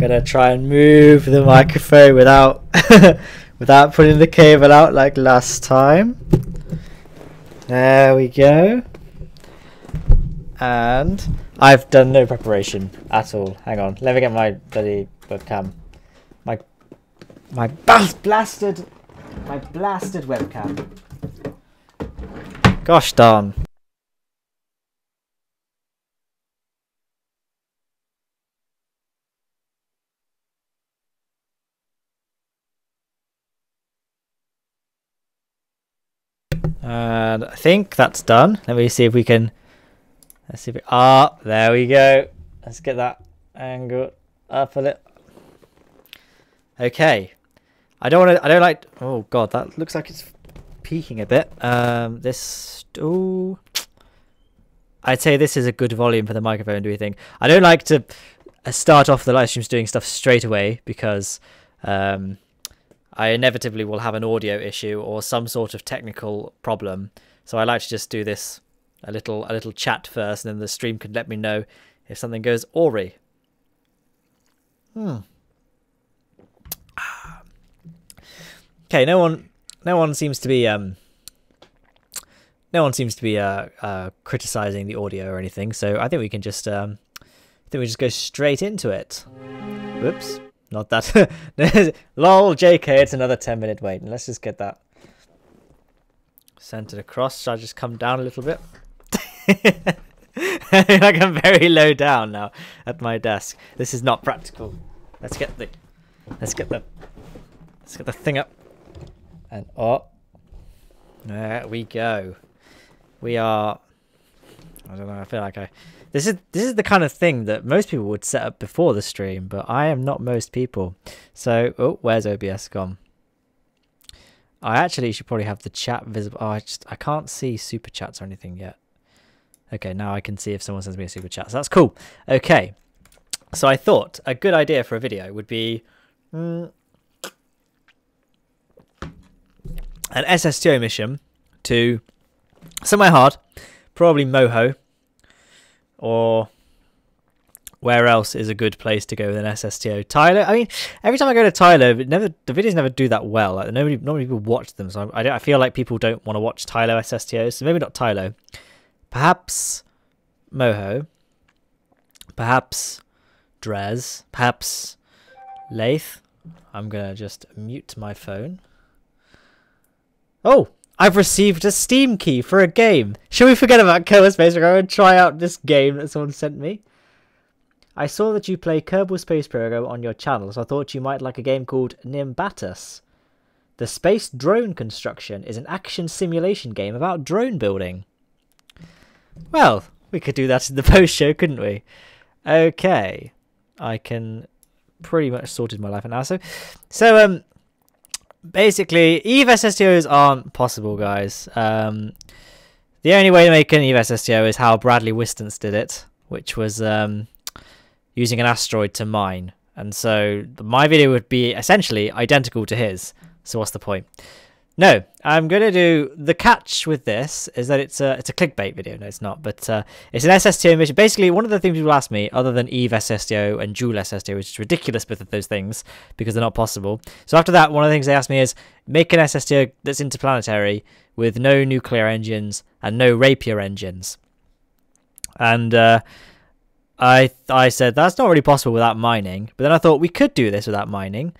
gonna try and move the microphone without without putting the cable out like last time. There we go. And I've done no preparation at all. Hang on, let me get my bloody webcam. My blasted webcam. Gosh darn. And I think that's done. Let me see if we can. Let's see if there we go. Let's get that angle up a little. Okay. I don't like. Oh god, that looks like it's peaking a bit. Ooh. I'd say this is a good volume for the microphone. Do you think? I don't like to start off the live streams doing stuff straight away because I inevitably will have an audio issue or some sort of technical problem. So I like to just do this a little chat first, and then the stream can let me know if something goes awry. Okay, no one seems to be criticizing the audio or anything, so I think we can just go straight into it. Whoops. Not that. Lol, JK, it's another 10-minute wait. Let's just get that centered across. Shall I just come down a little bit? Like I'm very low down now at my desk. This is not practical. Let's get the thing up. And there we go. We are. I don't know. I feel like This is the kind of thing that most people would set up before the stream, but I am not most people. So, where's OBS gone? I actually should probably have the chat visible. Oh, I can't see super chats or anything yet. Okay, now I can see if someone sends me a super chat. So that's cool. Okay, so I thought a good idea for a video would be an SSTO mission to somewhere hard, probably Moho. Or where else is a good place to go with an SSTO? Tyler. I mean, every time I go to Tyler, the videos never do that well. Like, not many people watch them, so I feel like people don't want to watch Tyler SSTOs. So maybe not Tyler. Perhaps Moho. Perhaps Drez. Perhaps Lath. I'm gonna just mute my phone. Oh! I've received a Steam key for a game. Shall we forget about KSP? We're going to try out this game that someone sent me. I saw that you play Kerbal Space Program on your channel, so I thought you might like a game called Nimbatus. The space drone construction is an action simulation game about drone building. Well, we could do that in the post-show, couldn't we? Okay. I can pretty much sorted my life out now. So basically, EVE SSTOs aren't possible, guys. The only way to make an EVE SSTO is how Bradley Wistance did it, which was using an asteroid to mine. And so my video would be essentially identical to his. So what's the point? No, I'm going to do... The catch with this is that it's a clickbait video. No, it's not. But it's an SSTO mission. Basically, one of the things people ask me, other than EVE SSTO and Joule SSTO, which is ridiculous both of those things, because they're not possible. So after that, one of the things they asked me is, make an SSTO that's interplanetary with no nuclear engines and no Rapier engines. And I said, that's not really possible without mining. But then I thought we could do this without mining.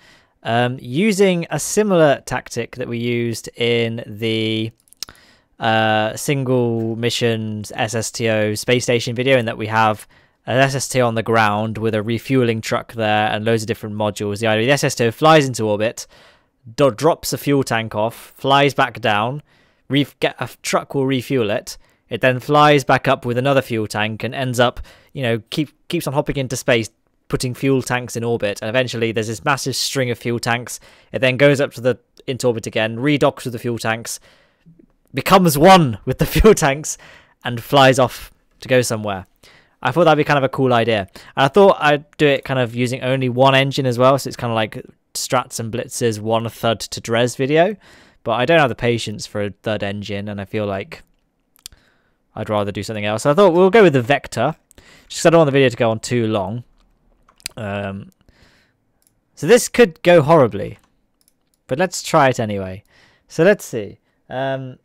Using a similar tactic that we used in the single missions SSTO space station video, in that we have an SSTO on the ground with a refueling truck there and loads of different modules. The idea, the SSTO flies into orbit, drops a fuel tank off, flies back down, a truck will refuel it. It then flies back up with another fuel tank and ends up, you know, keeps on hopping into space, putting fuel tanks in orbit, and eventually there's this massive string of fuel tanks. It then goes up to into orbit again, redocks with the fuel tanks, becomes one with the fuel tanks, and flies off to go somewhere. I thought that'd be kind of a cool idea, and I thought I'd do it kind of using only one engine as well, so it's kind of like Strats and Blitz's one third to Drez video, but I don't have the patience for a third engine, and I feel like I'd rather do something else. So I thought we'll go with the Vector, just because I don't want the video to go on too long. So this could go horribly, but let's try it anyway. So let's see. So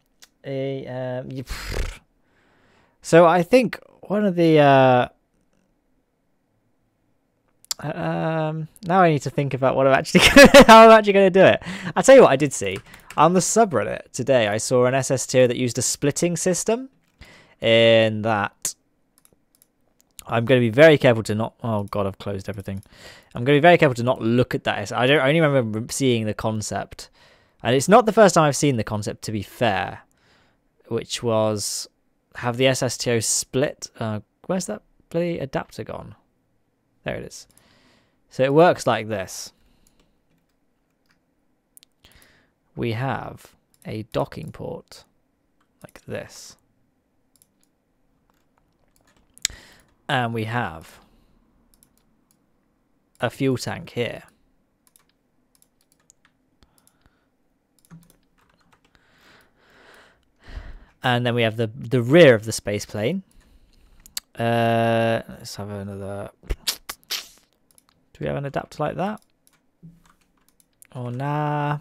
I think one of the now I need to think about what I'm actually how I'm actually going to do it. I'll tell you what I did see on the subreddit today. I saw an SS tier that used a splitting system. In that, I'm going to be very careful to not. Oh god, I've closed everything. I'm going to be very careful to not look at that. I only remember seeing the concept, and it's not the first time I've seen the concept. To be fair, which was have the SSTO split. Where's that bloody adapter gone? There it is. So it works like this. We have a docking port like this. And we have a fuel tank here. And then we have the rear of the space plane. Let's have another. Do we have an adapter like that? Or nah?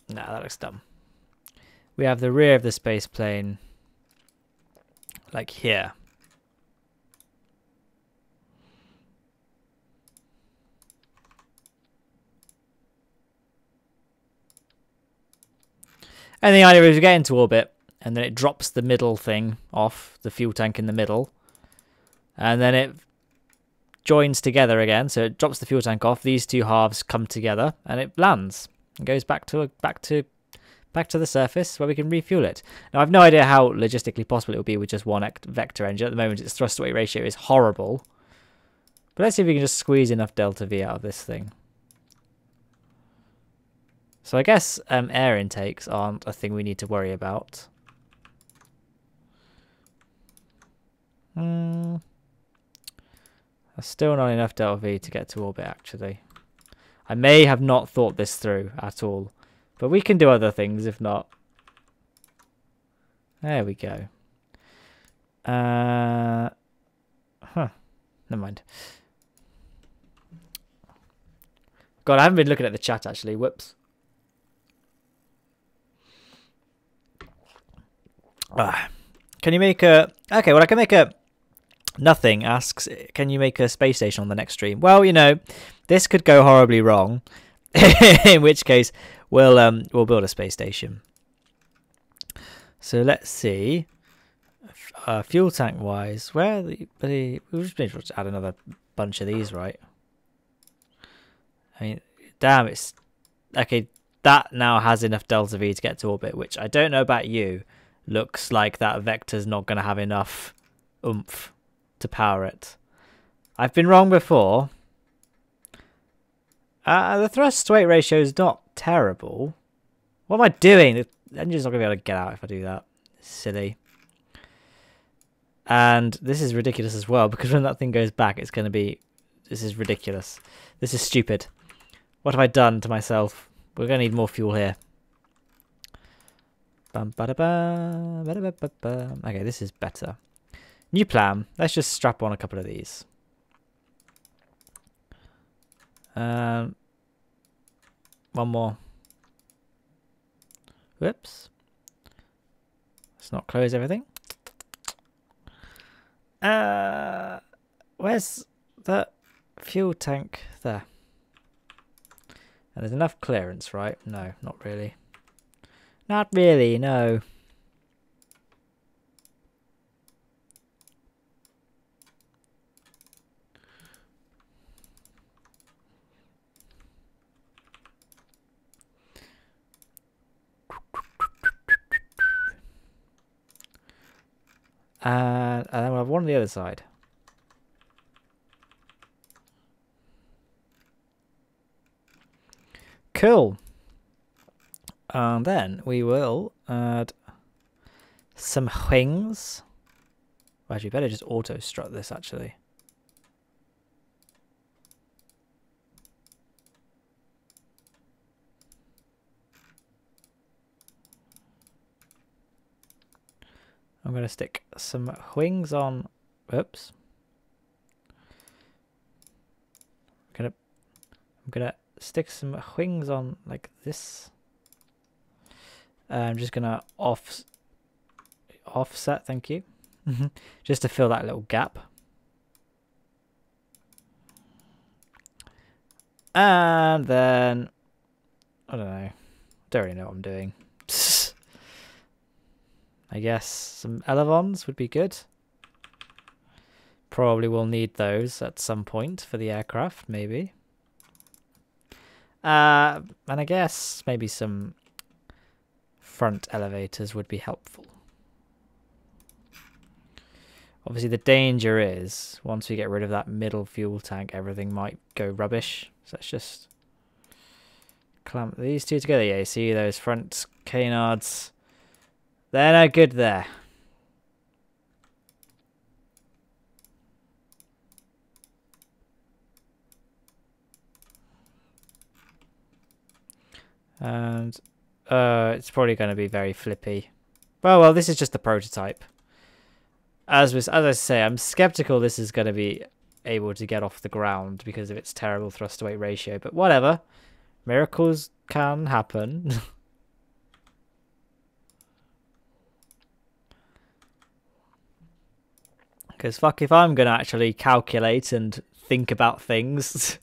Nah, that looks dumb. We have the rear of the space plane like here. And the idea is we get into orbit and then it drops the middle thing off, the fuel tank in the middle. And then it joins together again. So it drops the fuel tank off, these two halves come together and it lands and goes back to the surface where we can refuel it. Now, I've no idea how logistically possible it will be with just one vector engine. At the moment, its thrust-to-weight ratio is horrible. But let's see if we can just squeeze enough delta V out of this thing. So I guess air intakes aren't a thing we need to worry about. There's still not enough delta V to get to orbit, actually. I may have not thought this through at all. But we can do other things if not. There we go. Never mind. God, I haven't been looking at the chat actually. Whoops. Can you make a... Okay, well I can make a... Nothing asks, can you make a space station on the next stream? Well, you know, this could go horribly wrong. In which case... we'll build a space station. So let's see. Fuel tank wise, where are we'll just be able to add another bunch of these, right? I mean, damn, it's okay. That now has enough delta V to get to orbit, which I don't know about you. Looks like that vector's not going to have enough oomph to power it. I've been wrong before. The thrust-to-weight ratio is not terrible. What am I doing? The engine's not going to be able to get out if I do that. Silly. And this is ridiculous as well, because when that thing goes back, it's going to be... This is ridiculous. This is stupid. What have I done to myself? We're going to need more fuel here. Okay, this is better. New plan. Let's just strap on a couple of these. One more. Whoops. Let's not close everything. Where's the fuel tank? There. And there's enough clearance, right? No, not really. Not really, no. And then we'll have one on the other side. Cool. And then we will add some wings. Well, actually, better just auto strut this actually. I'm going to stick some wings on. Oops. I'm gonna stick some wings on like this. I'm just gonna offset, thank you. Just to fill that little gap. And then, I don't know. Don't really know what I'm doing. I guess some elevons would be good. Probably will need those at some point for the aircraft, maybe. And I guess maybe some front elevators would be helpful. Obviously, the danger is once we get rid of that middle fuel tank, everything might go rubbish. So let's just clamp these two together. Yeah, you see those front canards? They're no good there. And it's probably going to be very flippy. Well, this is just the prototype. As I say, I'm skeptical this is going to be able to get off the ground because of its terrible thrust to weight ratio. But whatever, miracles can happen. Because fuck if I'm going to actually calculate and think about things.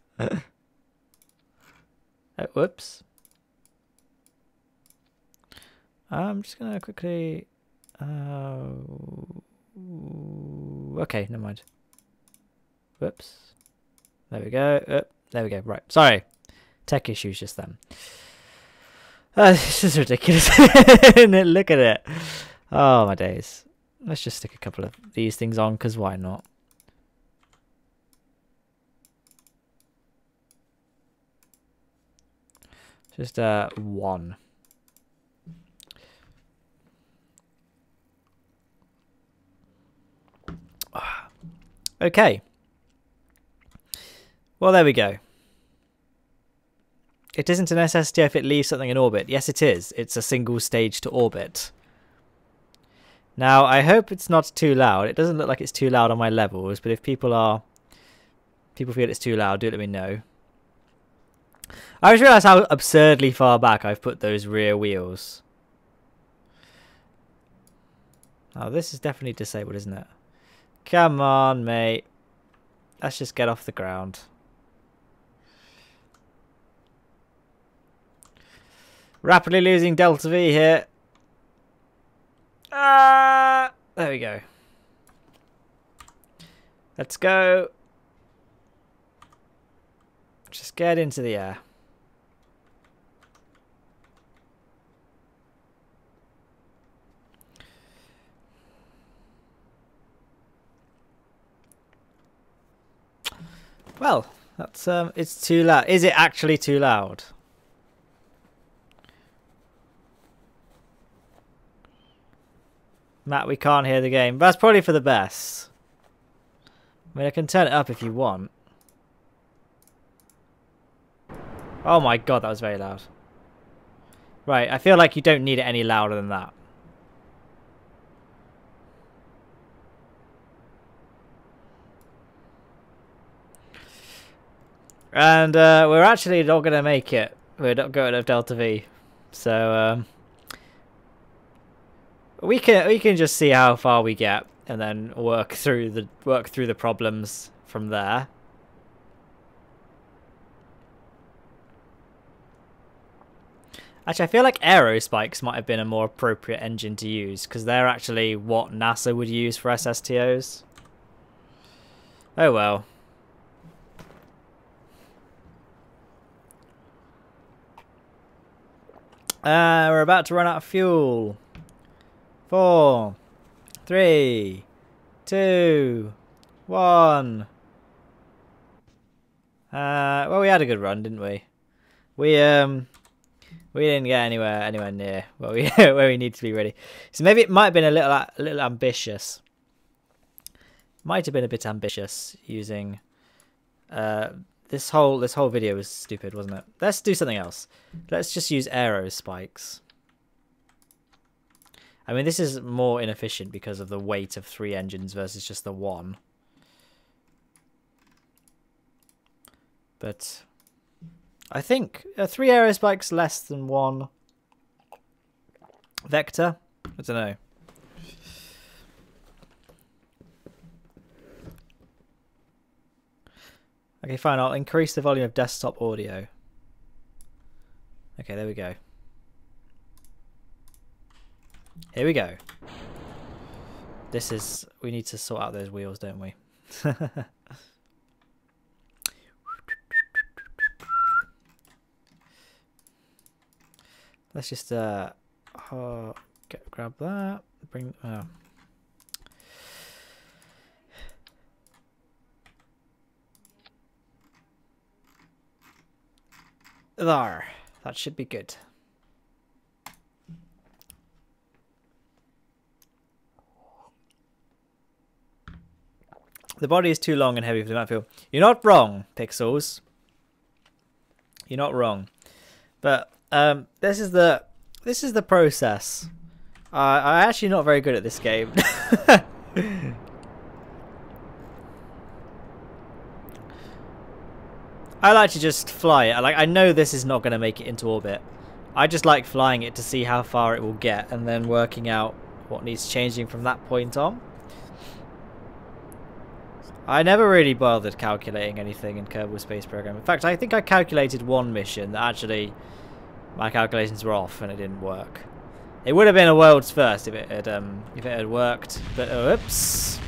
Whoops. I'm just going to quickly... okay, never mind. Whoops. There we go. There we go. Right. Sorry. Tech issues just then. This is ridiculous. Look at it. Oh, my days. Let's just stick a couple of these things on, because why not? Just one. Okay. Well, there we go. It isn't an SSTO if it leaves something in orbit. Yes, it is. It's a single stage to orbit. Now, I hope it's not too loud. It doesn't look like it's too loud on my levels, but if people feel it's too loud, do let me know. I just realised how absurdly far back I've put those rear wheels. Oh, this is definitely disabled, isn't it? Come on, mate. Let's just get off the ground. Rapidly losing Delta V here. There we go. Let's go. Just get into the air. Well, that's it's too loud. Is it actually too loud? Matt, we can't hear the game. That's probably for the best. I mean, I can turn it up if you want. Oh my god, that was very loud. Right, I feel like you don't need it any louder than that. And we're actually not going to make it. We're not going to Delta V. So we can just see how far we get and then work through the problems from there. Actually, I feel like aerospikes might have been a more appropriate engine to use because they're actually what NASA would use for SSTOs. Oh well. We're about to run out of fuel. 4, 3, 2, 1. Well, we had a good run, didn't we? We didn't get anywhere near where we need to be ready. So maybe it might have been a little ambitious. Might have been a bit ambitious using this whole video was stupid, wasn't it? Let's do something else. Let's just use aero spikes. I mean, this is more inefficient because of the weight of 3 engines versus just the 1. But I think 3 aerospikes less than 1 vector. I don't know. Okay, fine. I'll increase the volume of desktop audio. Okay, there we go. Here we go. This is... We need to sort out those wheels, don't we? Let's just grab that. Bring... There. That should be good. The body is too long and heavy for the backfield. You're not wrong, Pixels. You're not wrong. But this is the process. I'm actually not very good at this game. I like to just fly it. I know this is not going to make it into orbit. I just like flying it to see how far it will get and then working out what needs changing from that point on. I never really bothered calculating anything in Kerbal Space Program. In fact, I think I calculated one mission that actually my calculations were off and it didn't work. It would have been a world's first if it had worked. But oops.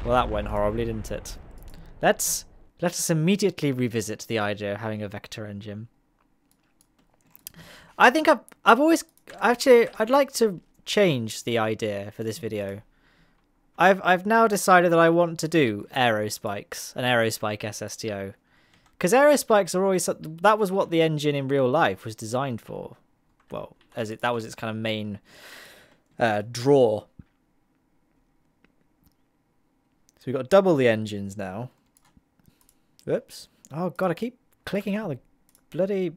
Well, that went horribly, didn't it? Let us immediately revisit the idea of having a vector engine. I think I've always actually I'd like to change the idea for this video. I've now decided that I want to do aerospikes, an aerospike SSTO, because aerospikes are always that was what the engine in real life was designed for. Well, that was its kind of main draw. So we've got double the engines now. Oops. Oh god, I keep clicking out the bloody...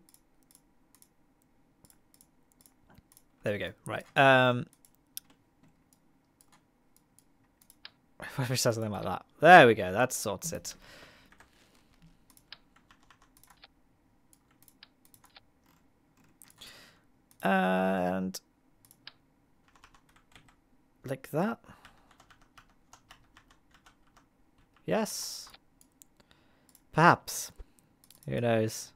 There we go. Right. If I say something like that. There we go. That sorts it. And like that. Yes. Perhaps. Who knows?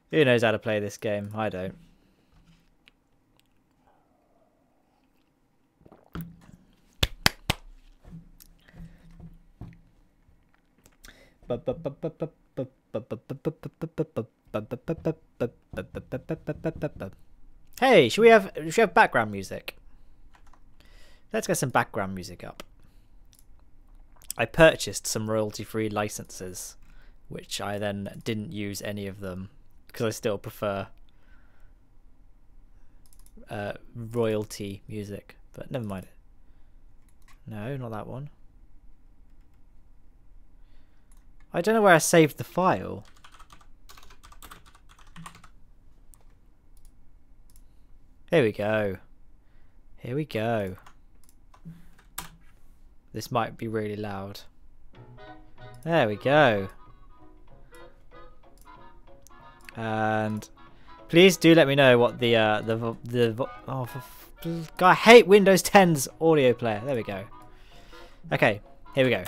Who knows how to play this game? I don't. Hey, should we have background music? Let's get some background music up. I purchased some royalty-free licenses, which I then didn't use any of them because I still prefer royalty music. But never mind it. No, not that one. I don't know where I saved the file. Here we go. Here we go. This might be really loud. There we go. And please do let me know what oh, God, I hate Windows 10's audio player. There we go. Okay, here we go.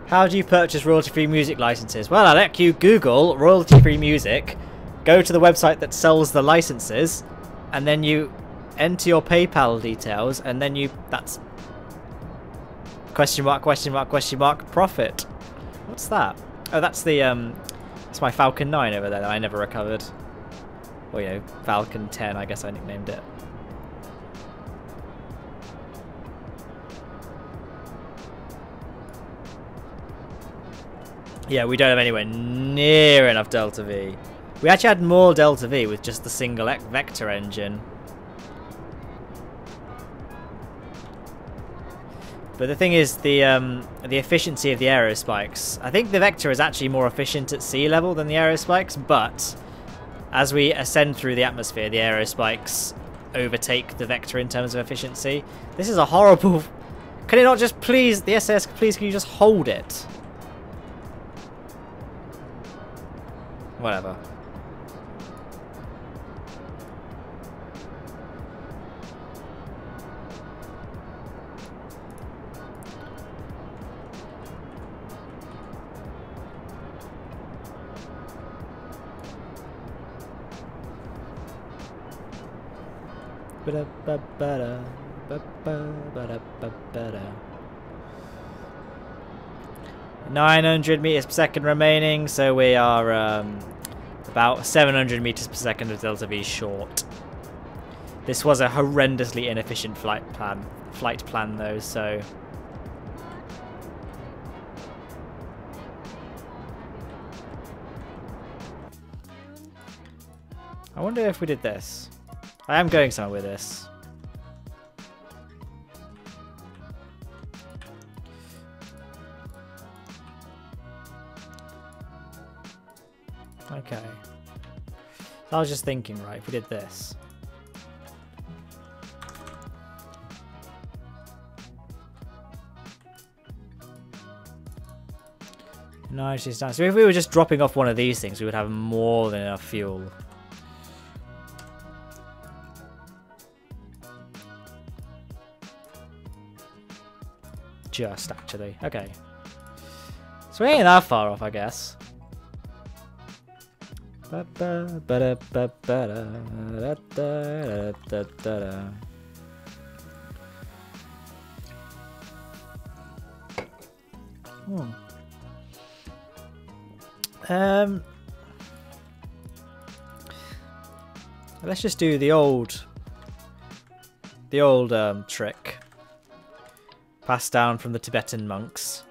How do you purchase royalty-free music licenses? Well, I'll let you Google royalty-free music, go to the website that sells the licenses, and then you enter your PayPal details, and then that's question mark, question mark, question mark, profit. What's that? Oh, that's the, it's my Falcon 9 over there that I never recovered. Or, you know, Falcon 10, I guess I nicknamed it. Yeah, we don't have anywhere near enough Delta V. We actually had more Delta V with just the single vector engine. But the thing is, the efficiency of the aerospikes. I think the Vector is actually more efficient at sea level than the aerospikes, but as we ascend through the atmosphere, the aerospikes overtake the Vector in terms of efficiency. This is a horrible... Can it not just please... The SAS, please, can you just hold it? Whatever. Ba-da-ba-ba-da, ba-ba-ba-da-ba-ba-da. 900 meters per second remaining, so we are about 700 meters per second of Delta V short. This was a horrendously inefficient flight plan though, so I wonder if we did this. I am going somewhere with this. Okay. So I was just thinking, right, if we did this. No, she's nice. So if we were just dropping off one of these things, we would have more than enough fuel. Just actually. Okay. So we ain't that far off, I guess. Let's just do the old trick. Passed down from the Tibetan monks.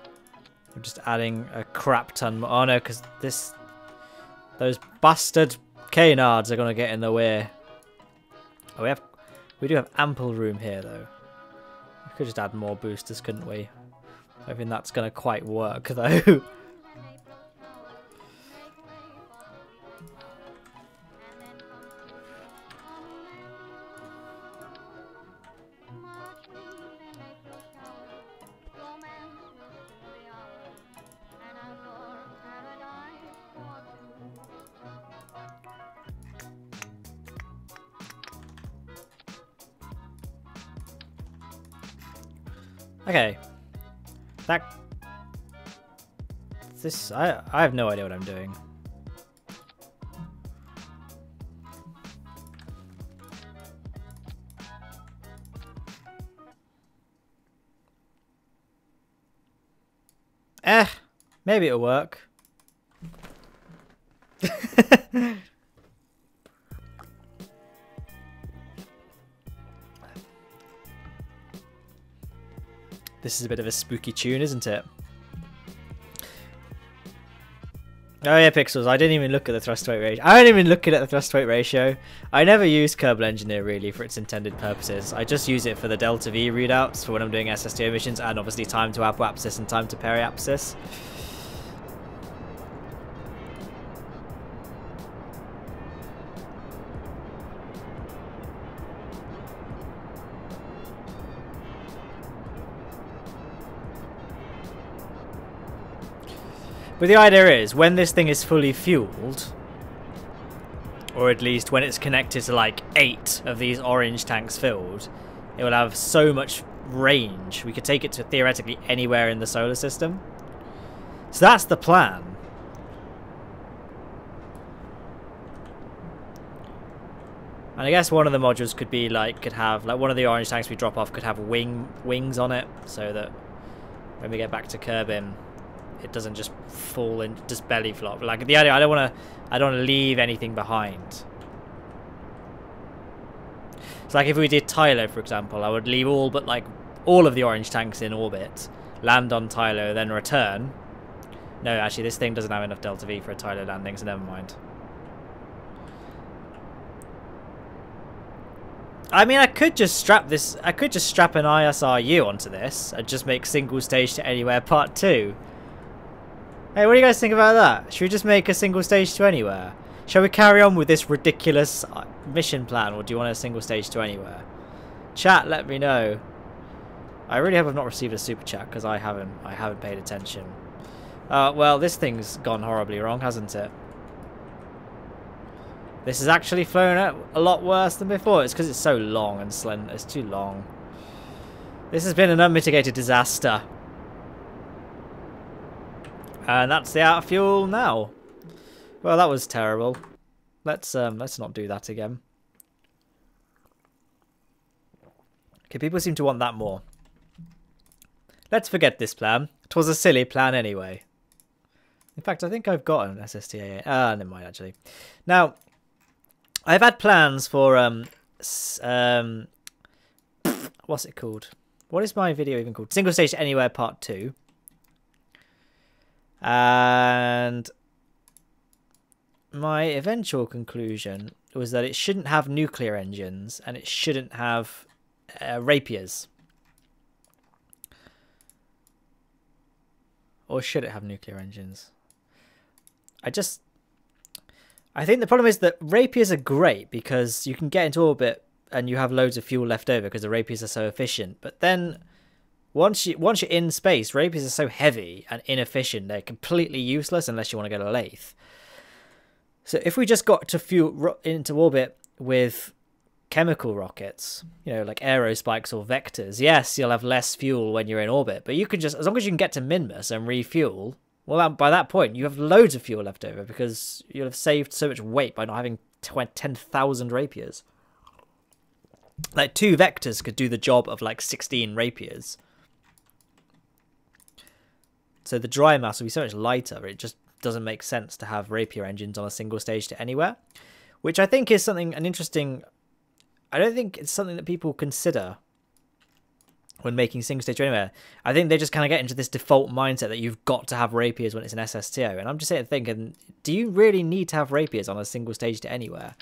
We're just adding a crap ton more. Oh no, because those bastard canards are gonna get in the way. Oh, we do have ample room here though. We could just add more boosters, couldn't we? I think that's gonna quite work though. Okay, I have no idea what I'm doing. Maybe it'll work. This is a bit of a spooky tune, isn't it? Oh yeah, Pixels, I didn't even look at the thrust weight ratio. I don't even look at the thrust weight ratio. I never use Kerbal Engineer really for its intended purposes. I just use it for the Delta V readouts for when I'm doing SSTO missions, and obviously time to apoapsis and time to periapsis. But the idea is, when this thing is fully fueled, or at least when it's connected to like 8 of these orange tanks filled, it will have so much range. We could take it to theoretically anywhere in the solar system. So that's the plan. And I guess one of the modules could be like, could have like one of the orange tanks we drop off could have wings on it, so that when we get back to Kerbin, it doesn't just fall and just belly flop. Like the idea, I don't want to leave anything behind. It's like if we did Tylo, for example, I would leave all but like all of the orange tanks in orbit, land on Tylo, then return. No, actually, this thing doesn't have enough Delta V for a Tylo landing, so never mind. I mean, I could just strap an ISRU onto this and just make single stage to anywhere part 2. Hey, what do you guys think about that? Should we just make a single stage to anywhere? Shall we carry on with this ridiculous mission plan, or do you want a single stage to anywhere? Chat, let me know. I really hope I've not received a super chat because I haven't paid attention. Well, this thing's gone horribly wrong, hasn't it? This has actually flown a lot worse than before. It's because it's so long and slender. It's too long. This has been an unmitigated disaster. And that's the out of fuel now. Well, that was terrible. Let's not do that again. Okay, people seem to want that more. Let's forget this plan. It was a silly plan anyway. In fact, I think I've got an SSTA. Never mind actually. Now, I've had plans for what's it called? What is my video even called? Single Stage to Anywhere Part 2. And my eventual conclusion was that it shouldn't have nuclear engines and it shouldn't have rapiers. Or should it have nuclear engines? I think the problem is that rapiers are great because you can get into orbit and you have loads of fuel left over because the rapiers are so efficient. But then once you're in space, rapiers are so heavy and inefficient, they're completely useless unless you want to go to Lathe. So if we just got to fuel into orbit with chemical rockets, you know, like aerospikes or vectors, yes, you'll have less fuel when you're in orbit, but you can just, as long as you can get to Minmus and refuel, well, by that point, you have loads of fuel left over because you'll have saved so much weight by not having 10,000 rapiers. Like 2 vectors could do the job of like 16 rapiers. So the dry mass will be so much lighter, it just doesn't make sense to have rapier engines on a single stage to anywhere. Which I think is an interesting... I don't think it's something that people consider when making single stage to anywhere. I think they just kind of get into this default mindset that you've got to have rapiers when it's an SSTO. And I'm just sitting thinking, do you really need to have rapiers on a single stage to anywhere?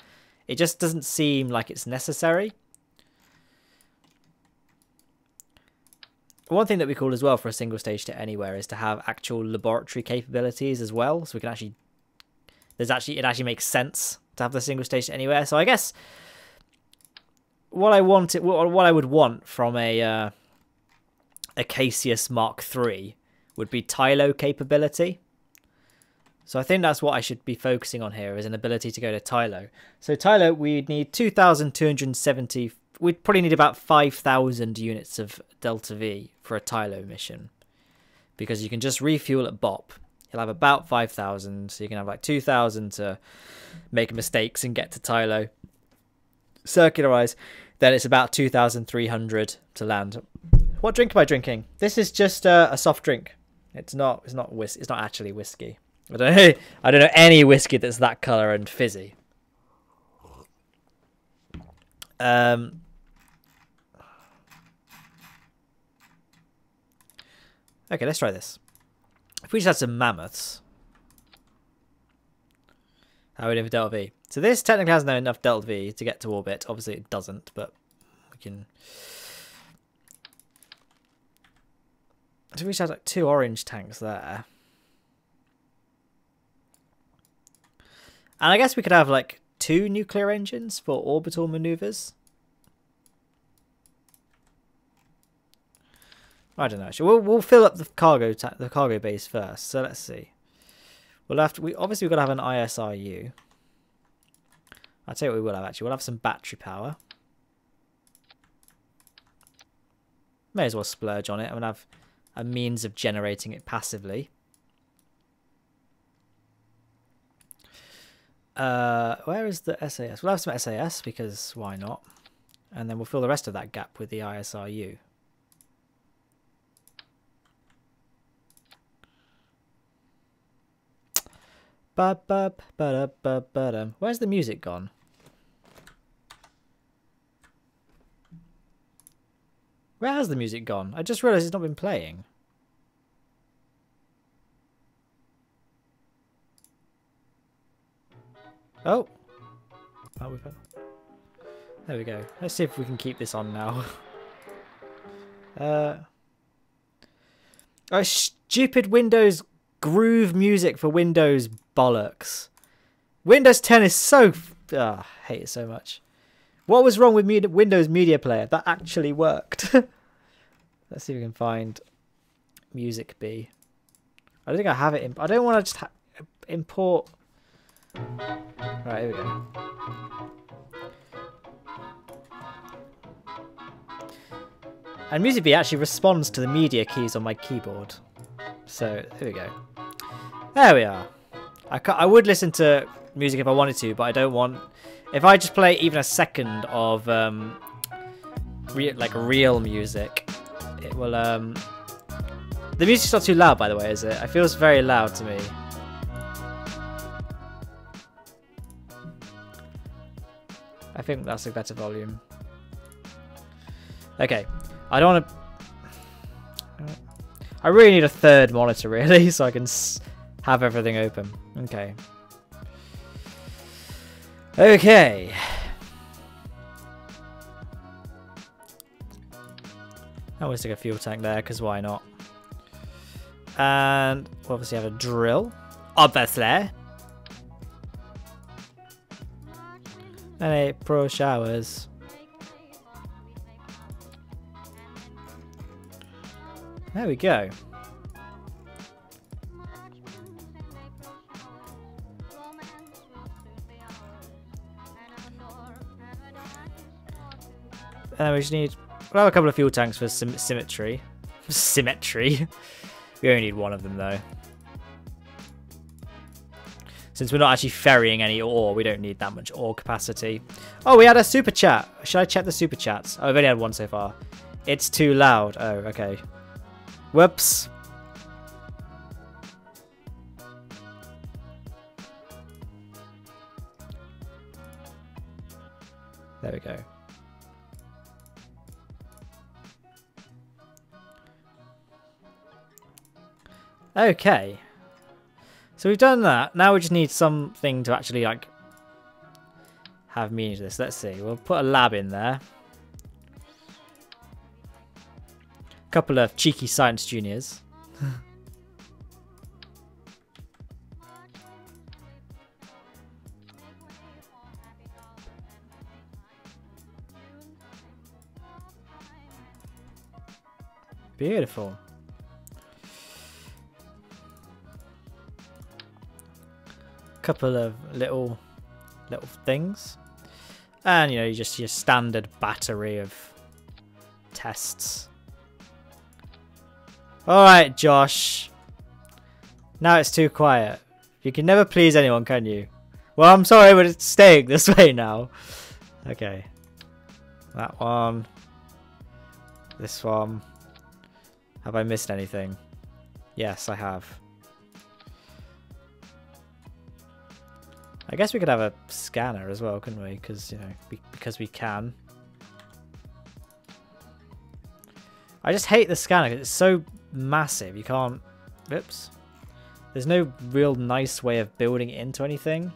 It just doesn't seem like it's necessary. One thing that we call as well for a single stage to anywhere is to have actual laboratory capabilities as well. So we can actually... it actually makes sense to have the single stage to anywhere. So I guess what I would want from a Cassius Mark III would be Tylo capability. So I think that's what I should be focusing on here, is an ability to go to Tylo. So Tylo, we'd need 2,270... We'd probably need about 5,000 units of Delta V for a Tylo mission. Because you can just refuel at BOP. You'll have about 5,000, so you can have like 2,000 to make mistakes and get to Tylo. Circularize, then it's about 2,300 to land. What drink am I drinking? This is just a soft drink. It's not actually whiskey. I don't know any whiskey that's that color and fizzy. Okay, let's try this. If we just had some mammoths, how are we doing for Delta V? So this technically has enough Delta V to get to orbit. Obviously it doesn't, but we can... So we just had like 2 orange tanks there. And I guess we could have like 2 nuclear engines for orbital maneuvers. I don't know. Actually, we'll fill up the cargo base first. So let's see. We'll have to. Obviously we've got to have an ISRU. I'll tell you what we will have actually. We'll have some battery power. May as well splurge on it. I'm gonna have a means of generating it passively. Where is the SAS? We'll have some SAS because why not? And then we'll fill the rest of that gap with the ISRU. Where's the music gone? Where has the music gone? I just realised it's not been playing. Oh. Oh, we've had... There we go. Let's see if we can keep this on now. Oh, stupid Windows groove music for Windows bollocks. Windows 10 is so... I hate it so much. What was wrong with Windows Media Player? That actually worked. Let's see if we can find Music B. I don't think I have it. I don't want to just import... Right, here we go. And Music B actually responds to the media keys on my keyboard. So, here we go. There we are. I would listen to music if I wanted to, but I don't want... If I just play even a second of real music, it will... The music's not too loud, by the way, is it? It feels very loud to me. I think that's a better volume. Okay. I don't want to... I really need a third monitor, really, so I can have everything open. Okay. Okay. I always stick a fuel tank there, because why not? And we'll obviously have a drill. Obviously. And a pro showers. There we go. And we just need... We'll have a couple of fuel tanks for symmetry. Symmetry. We only need one of them, though. Since we're not actually ferrying any ore, we don't need that much ore capacity. Oh, we had a super chat. Should I check the super chats? Oh, I've only had one so far. It's too loud. Oh, okay. Whoops. There we go. Okay. So we've done that. Now we just need something to actually, like, have meaning to this. Let's see. We'll put a lab in there. Couple of cheeky science juniors. Beautiful. Couple of little things, and you know, just your standard battery of tests. All right, Josh. Now it's too quiet. You can never please anyone, can you? Well, I'm sorry, but it's staying this way now. Okay. That one. This one. Have I missed anything? Yes, I have. I guess we could have a scanner as well, couldn't we? Because, you know, because we can. I just hate the scanner because it's so massive. You can't... Oops. There's no real nice way of building it into anything.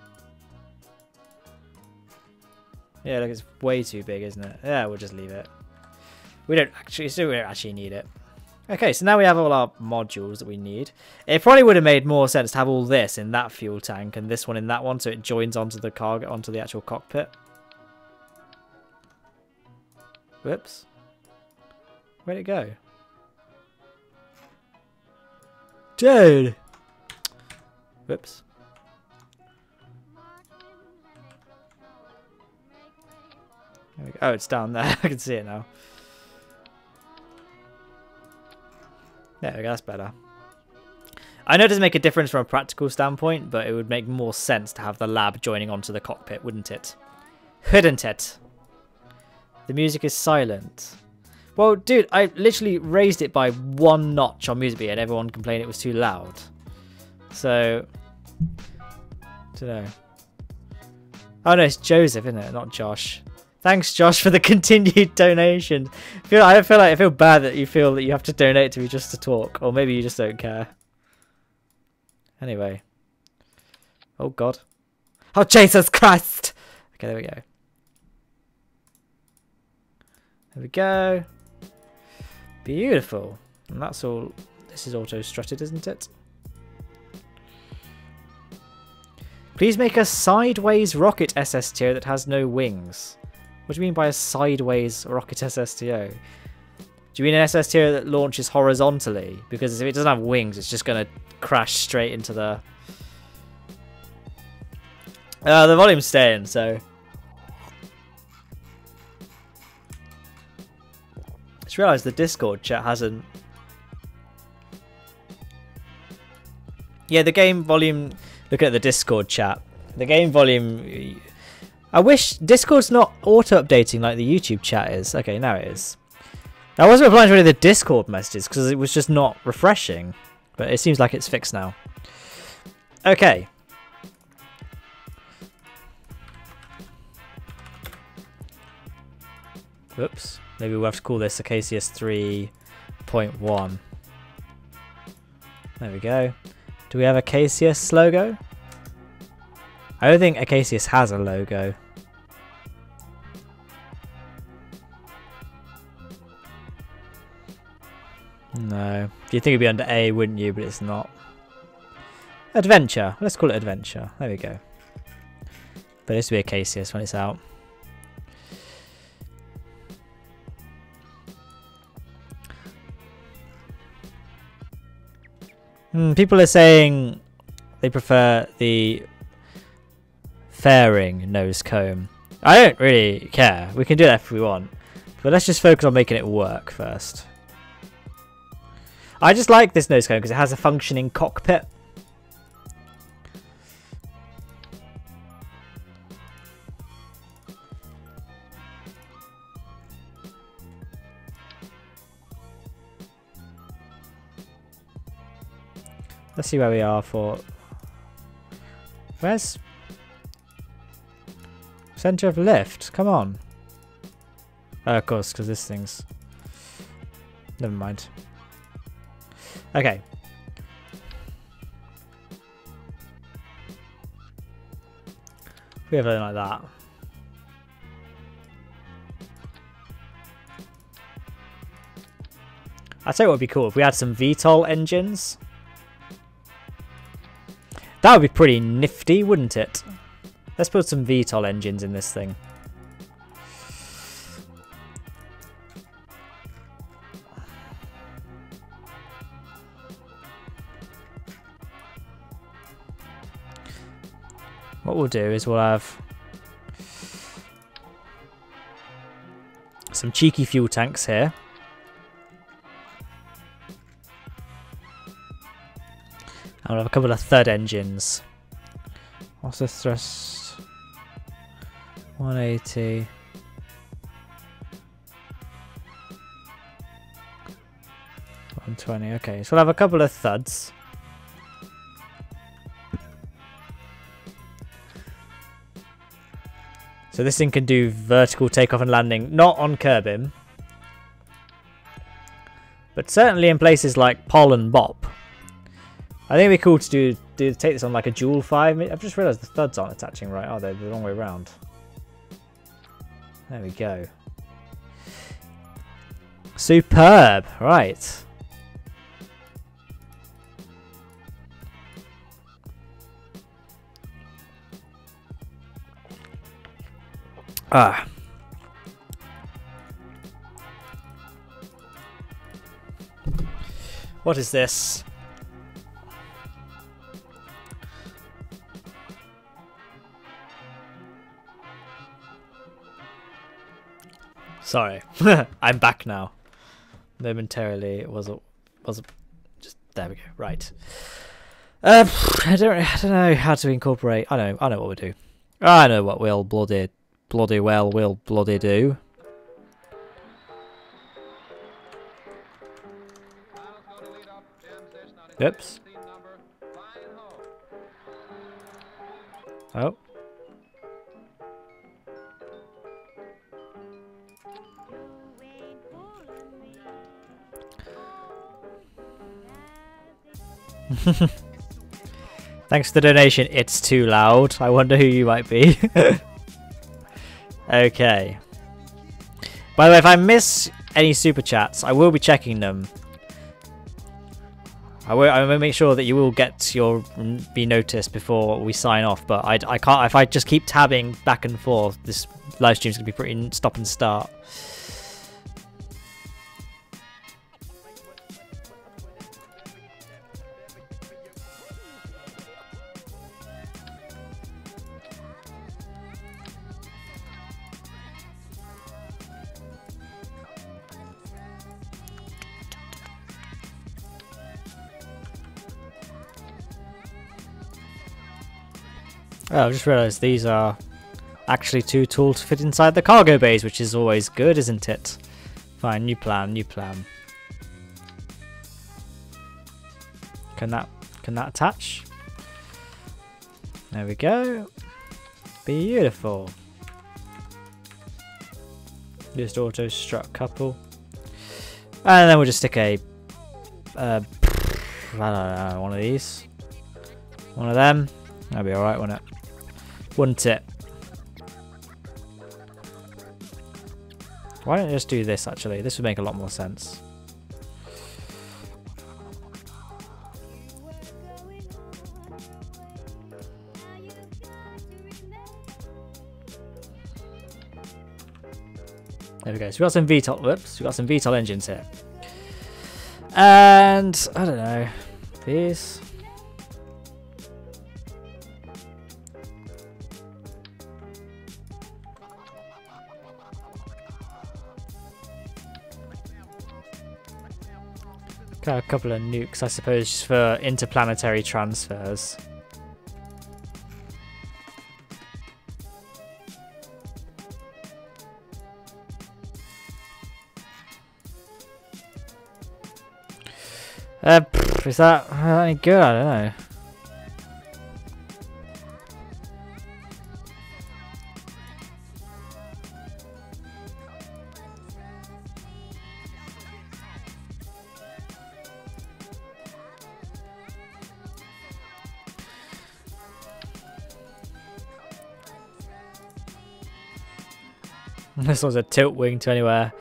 Yeah, look, it's way too big, isn't it? Yeah, we'll just leave it. We don't actually need it. Okay, so now we have all our modules that we need. It probably would have made more sense to have all this in that fuel tank and this one in that one, so it joins onto the cargo, onto the actual cockpit. Whoops. Where'd it go? Dude! Whoops. There we go. Oh, it's down there. I can see it now. There we go, that's better. I know it doesn't make a difference from a practical standpoint, but it would make more sense to have the lab joining onto the cockpit, wouldn't it? Wouldn't it? The music is silent. Well, dude, I literally raised it by 1 notch on Music B and everyone complained it was too loud. So, don't know. Oh no, it's Joseph, isn't it? Not Josh. Thanks, Josh, for the continued donation. I feel bad that you feel that you have to donate to me just to talk, or maybe you just don't care. Anyway. Oh God. Oh Jesus Christ! Okay, there we go. There we go. Beautiful. And that's all. This is auto-strutted, isn't it? Please make a sideways rocket SSTO that has no wings. What do you mean by a sideways rocket SSTO? Do you mean an SSTO that launches horizontally? Because if it doesn't have wings, it's just going to crash straight into the... the volume's staying, so... Just realised the Discord chat hasn't... Yeah, the game volume... Look at the Discord chat. The game volume... I wish Discord's not auto-updating like the YouTube chat is. Okay, now it is. I wasn't replying to any of the Discord messages because it was just not refreshing. But it seems like it's fixed now. Okay. Whoops. Maybe we'll have to call this a KCS 3.1. There we go. Do we have a KCS logo? I don't think a KCS has a logo. No. You'd think it'd be under A, wouldn't you? But it's not. Adventure. Let's call it Adventure. There we go. But it used to be a KCS when it's out. People are saying they prefer the fairing nose comb. I don't really care. We can do that if we want. But let's just focus on making it work first. I just like this nose comb because it has a functioning cockpit. Let's see where we are for... Where's... Center of lift? Come on. Oh, of course, because this thing's... Never mind. Okay. We have anything like that. I'd say what would be cool if we had some VTOL engines. That would be pretty nifty, wouldn't it? Let's put some VTOL engines in this thing. What we'll do is we'll have some cheeky fuel tanks here. And we'll have a couple of third engines. What's the thrust? 180. $120. Okay, so we'll have a couple of thuds. So this thing can do vertical takeoff and landing, not on Kerbin, but certainly in places like Pol and Bop. I think it'd be cool to take this on like a dual 5. I've just realised the thuds aren't attaching right, are they? They're the wrong way around. There we go. Superb. Right. Ah. What is this? Sorry, I'm back now. Momentarily, it was just there we go. Right. I don't know how to incorporate. I know what we'll do. I know what we'll bloody well we'll bloody do. Oops. Oh. Thanks for the donation. It's too loud. I wonder who you might be. Okay. By the way, if I miss any super chats, I will be checking them. I will make sure that you will be noticed before we sign off. But I can't, if I just keep tabbing back and forth, this live stream's gonna be pretty stop and start. Oh, I just realised these are actually 2 tools to fit inside the cargo bays, which is always good, isn't it? Fine, new plan, new plan. Can that attach? There we go. Beautiful. Just auto strut couple. And then we'll just stick a I don't know, one of these. One of them. That'll be alright, won't it? Wouldn't it? Why don't I just do this actually? This would make a lot more sense. There we go. So we got some VTOL. Whoops, we got some VTOL engines here. And I don't know. These. Got a couple of nukes, I suppose, for interplanetary transfers. Is that any good? I don't know. This was a tilt wing to anywhere.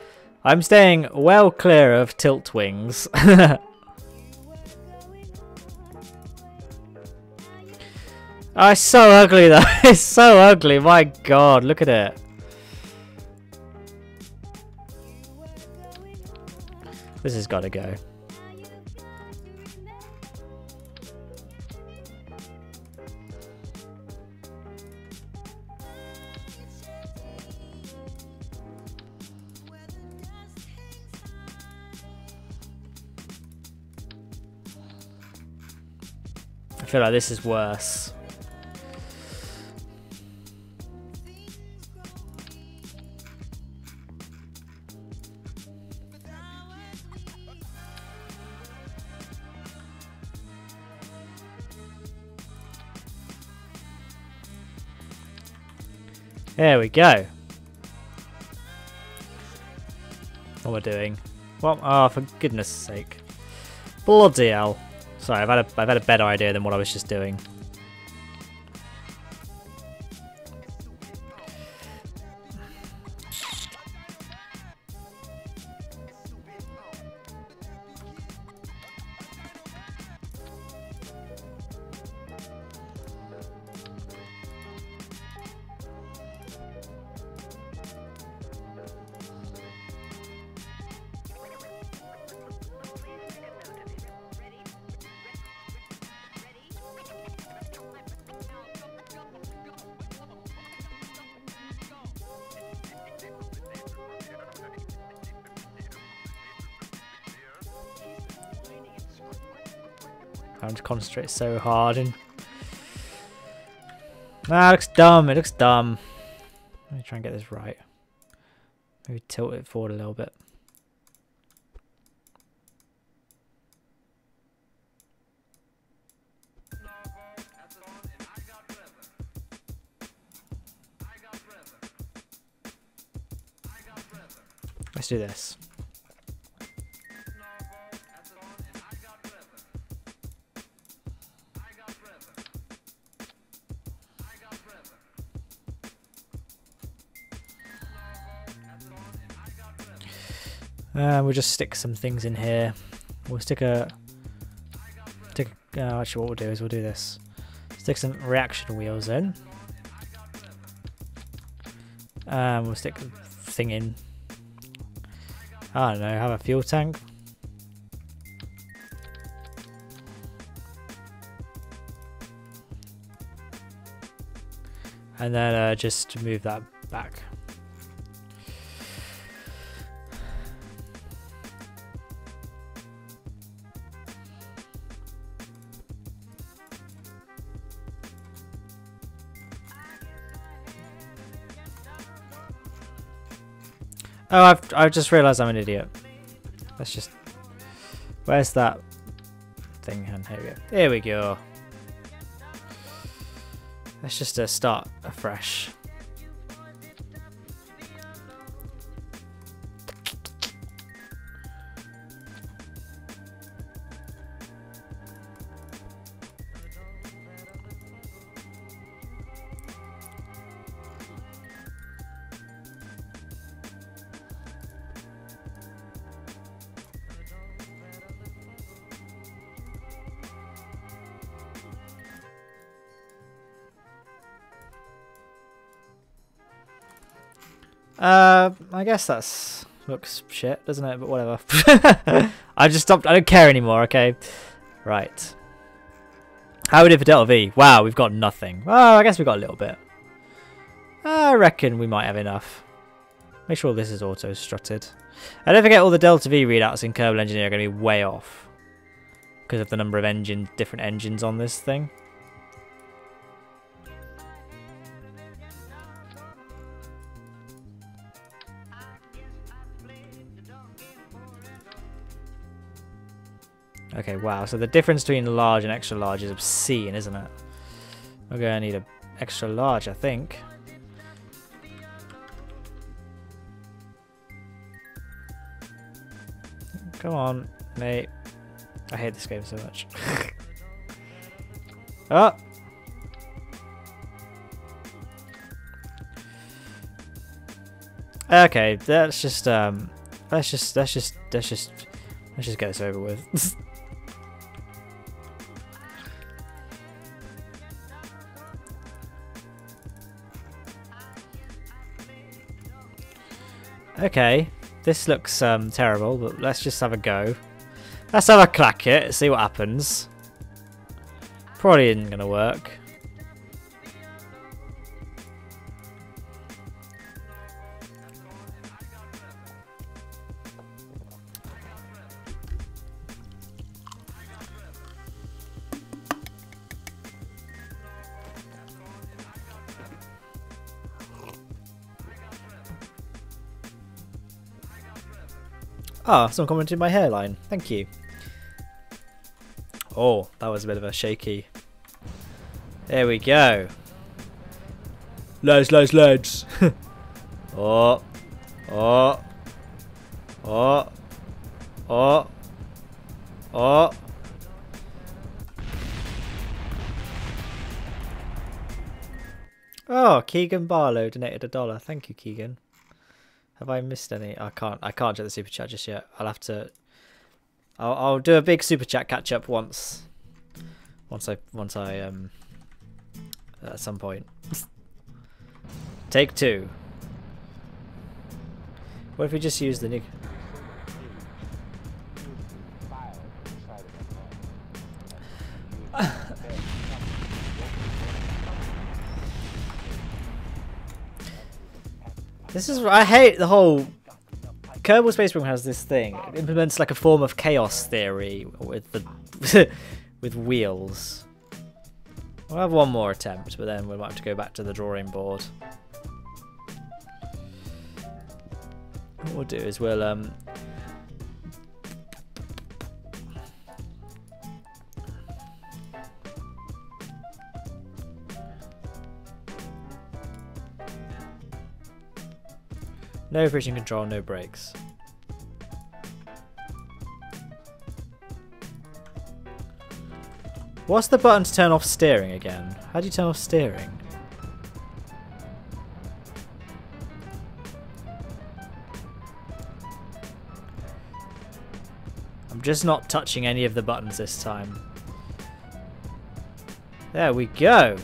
I'm staying well clear of tilt wings. Oh, it's so ugly though. It's so ugly. My god, look at it. This has got to go. I feel like this is worse. There we go. What we're doing? Well, oh, for goodness sake! Bloody hell! Sorry, I've had a better idea than what I was just doing. Having to concentrate so hard and it looks dumb. It looks dumb. Let me try and get this right. Maybe tilt it forward a little bit. Let's do this. We'll just stick some things in here. We'll stick a... actually what we'll do is we'll do this. Stick some reaction wheels in. We'll stick a thing in. I don't know, have a fuel tank. And then just move that back. Oh, I've just realised I'm an idiot. Let's just... Where's that thing? And here we go. Here we go. Let's just start afresh. I guess that's looks shit, doesn't it? But whatever. I just stopped. I don't care anymore. Okay, right. How we did for Delta V? Wow, we've got nothing. Oh, I guess we got a little bit. I reckon we might have enough. Make sure all this is auto strutted. And don't forget all the Delta V readouts in Kerbal Engineer are going to be way off because of the number of different engines on this thing. Okay, wow, so the difference between large and extra large is obscene, isn't it? We're going to need an extra large, I think. Come on, mate. I hate this game so much. Oh! Okay, let's just get this over with. Okay, this looks terrible, but let's just have a go. Let's have a clack it, see what happens. Probably isn't going to work. Ah, someone commented my hairline. Thank you. Oh, that was a bit of a shaky. There we go. Loads. Oh. Oh. Oh. Oh. Oh. Oh, Keegan Barlow donated $1. Thank you, Keegan. Have I missed any? I can't check the super chat just yet. I'll have to. I'll do a big super chat catch up once I at some point. Take two. What if we just use the new? This is, I hate the whole Kerbal Space Program has this thing. It implements like a form of chaos theory with the with wheels. We'll have one more attempt, but then we might have to go back to the drawing board. What we'll do is we'll no friction control, no brakes. What's the button to turn off steering again? How do you turn off steering? I'm just not touching any of the buttons this time. There we go.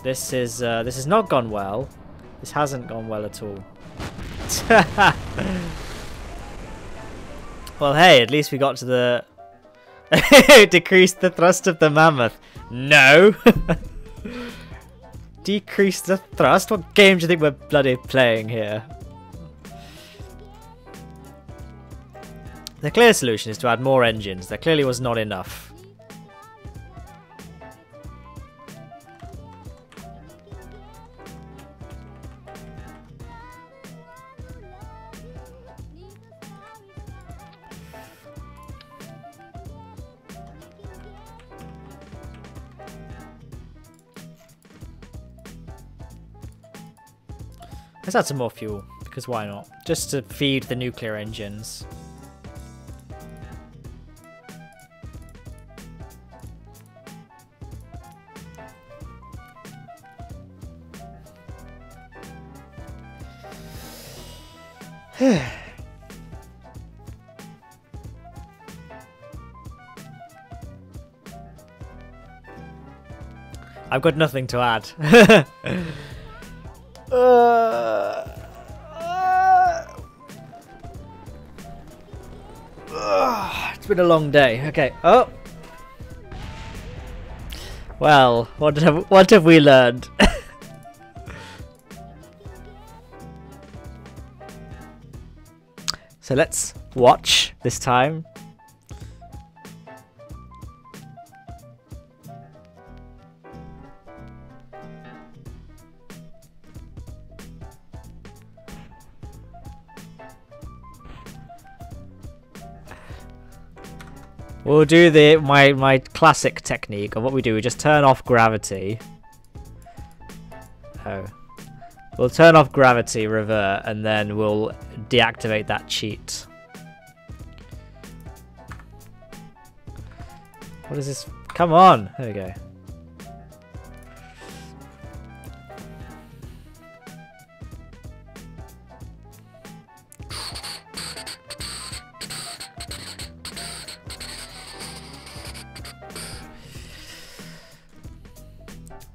This has not gone well. This hasn't gone well at all. Well, hey, at least we got to the... Decrease the thrust of the mammoth. No! Decrease the thrust? What game do you think we're bloody playing here? The clear solution is to add more engines. There clearly was not enough. Let's add some more fuel, because why not? Just to feed the nuclear engines. I've got nothing to add. It's been a long day. Okay. Oh. Well, what have we learned? So let's watch this time. We'll do my classic technique of what we do. We just turn off gravity. Oh. We'll turn off gravity, revert, and then we'll deactivate that cheat. What is this? Come on! There we go.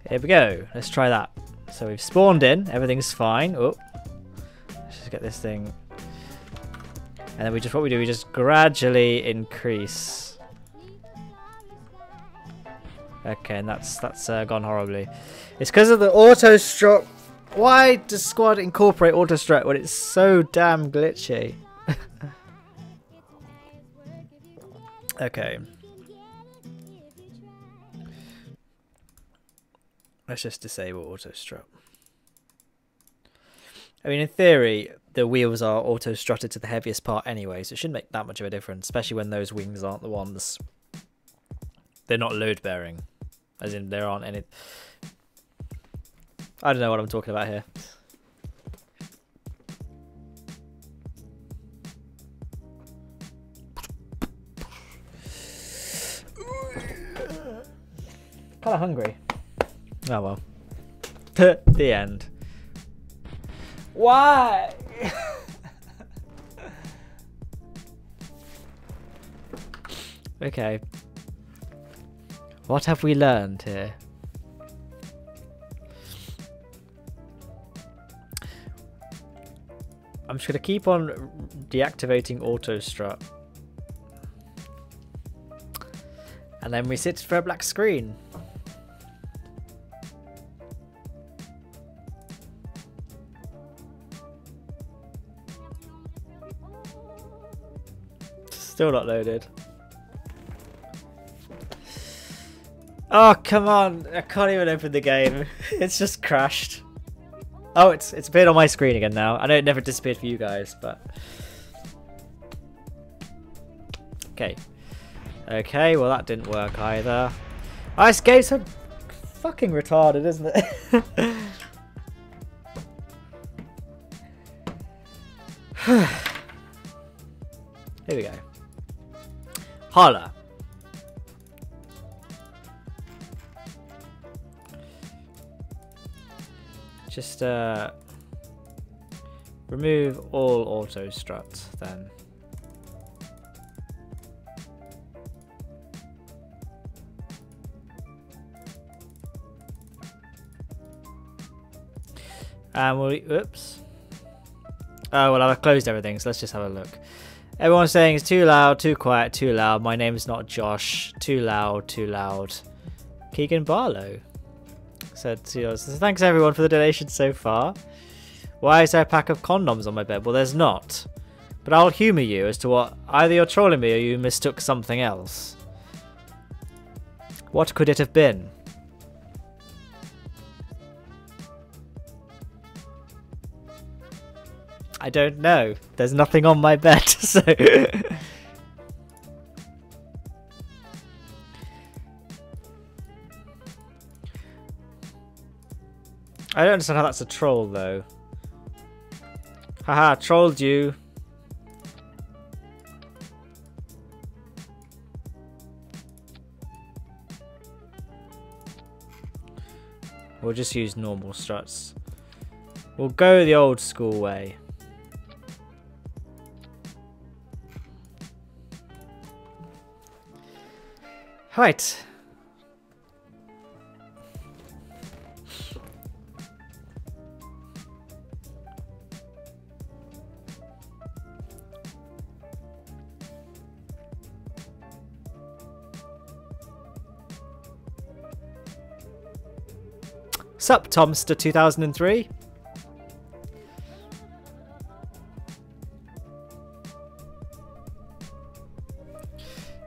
Here we go. Let's try that. So we've spawned in. Everything's fine. Oh, let's just get this thing. And then we just we just gradually increase. Okay, and that's gone horribly. It's because of the auto strut. Why does Squad incorporate auto strut when it's so damn glitchy? Okay. Let's just disable auto strut. I mean, in theory, the wheels are auto strutted to the heaviest part anyway, so it shouldn't make that much of a difference, especially when those wings aren't the ones. They're not load bearing, as in there aren't any. I don't know what I'm talking about here. Kind of hungry. Oh well. The end. Why? Okay. What have we learned here? I'm just going to keep on deactivating auto strut. And then we sit for a black screen. Still not loaded. Oh, come on. I can't even open the game. It's just crashed. Oh, it's appeared on my screen again now. I know it never disappeared for you guys, but... Okay. Okay, well that didn't work either. Oh, this game's so fucking retarded, isn't it? Here we go. Holla. Just remove all auto strut then. And we'll... Oops. Oh, well, I've closed everything, so let's just have a look. Everyone's saying it's too loud, too quiet, too loud. My name is not Josh. Too loud, too loud. Keegan Barlow said to us. So thanks everyone for the donation so far. Why is there a pack of condoms on my bed? Well, there's not. But I'll humour you as to what... Either you're trolling me or you mistook something else. What could it have been? I don't know. There's nothing on my bed, so... I don't understand how that's a troll, though. Haha, trolled you. We'll just use normal struts. We'll go the old school way. Right. Sup, Tomster 2003.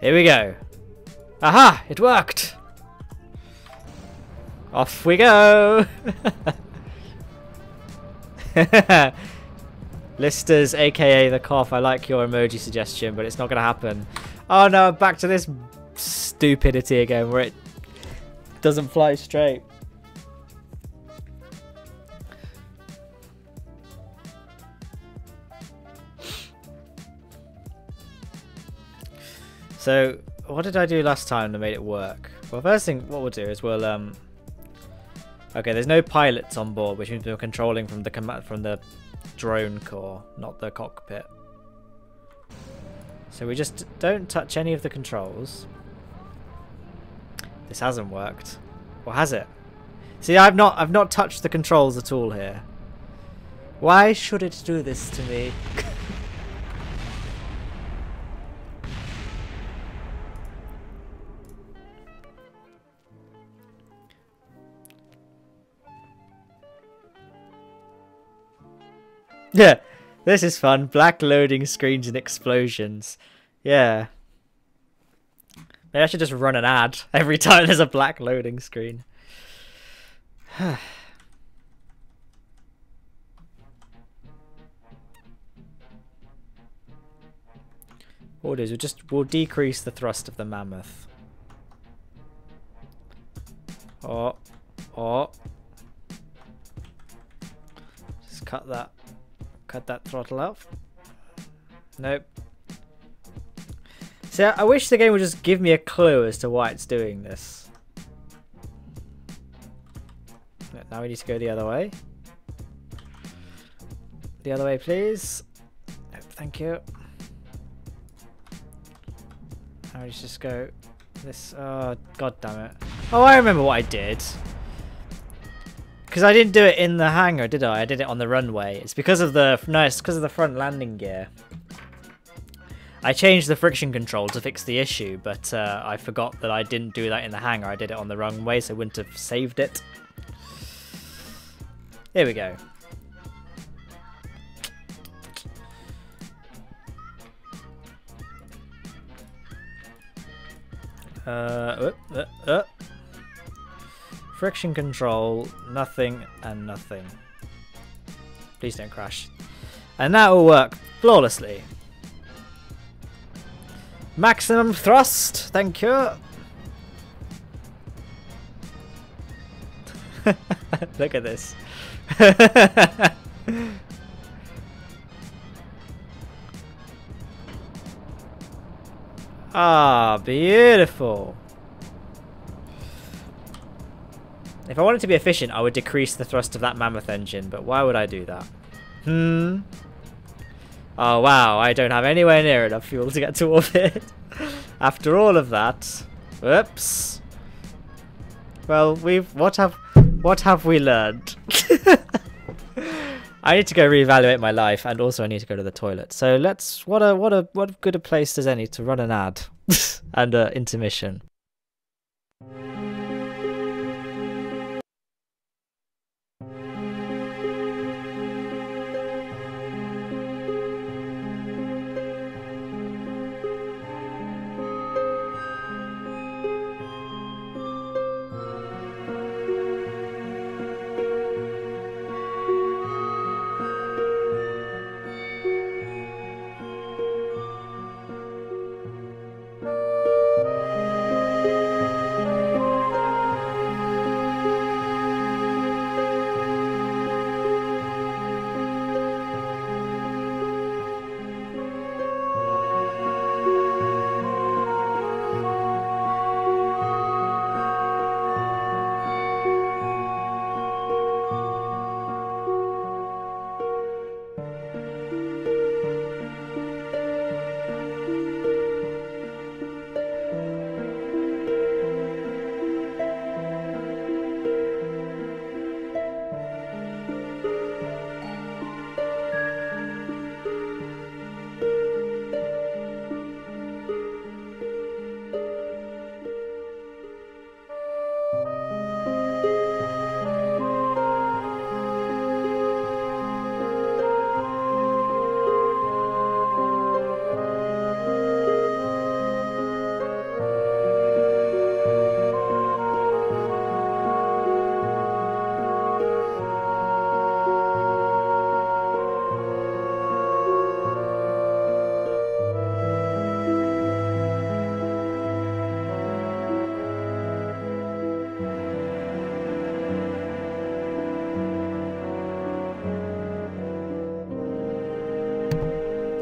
Here we go. Aha! It worked! Off we go! Listers, aka the cough, I like your emoji suggestion, but it's not going to happen. Oh no, back to this stupidity again where it doesn't fly straight. So, what did I do last time that made it work? Well, first thing, what we'll do is we'll okay, there's no pilots on board, which means we're controlling from the drone core, not the cockpit. So we just don't touch any of the controls. This hasn't worked, or has it? See, I've not touched the controls at all here. Why should it do this to me? Yeah, this is fun. Black loading screens and explosions. Yeah. Maybe I should just run an ad every time there's a black loading screen. What we'll do is we'll decrease the thrust of the mammoth. Oh. Just cut that throttle off. Nope. See, I wish the game would just give me a clue as to why it's doing this. Now we need to go the other way. The other way, please. Nope, thank you. Now we just go this. Oh, god damn it. Oh, I remember what I did. Because I didn't do it in the hangar, did I? I did it on the runway. It's because of the... No, it's because of the front landing gear. I changed the friction control to fix the issue, but I forgot that I didn't do that in the hangar. I did it on the runway, so I wouldn't have saved it. Here we go. Friction control, nothing and nothing. Please don't crash. And that will work flawlessly. Maximum thrust, thank you. Look at this. Ah, beautiful. If I wanted to be efficient, I would decrease the thrust of that mammoth engine, but why would I do that? Oh wow, I don't have anywhere near enough fuel to get to orbit. After all of that. Whoops. Well, what have we learned? I need to go reevaluate my life, and also I need to go to the toilet. So let's. What good a place as any to run an ad and intermission.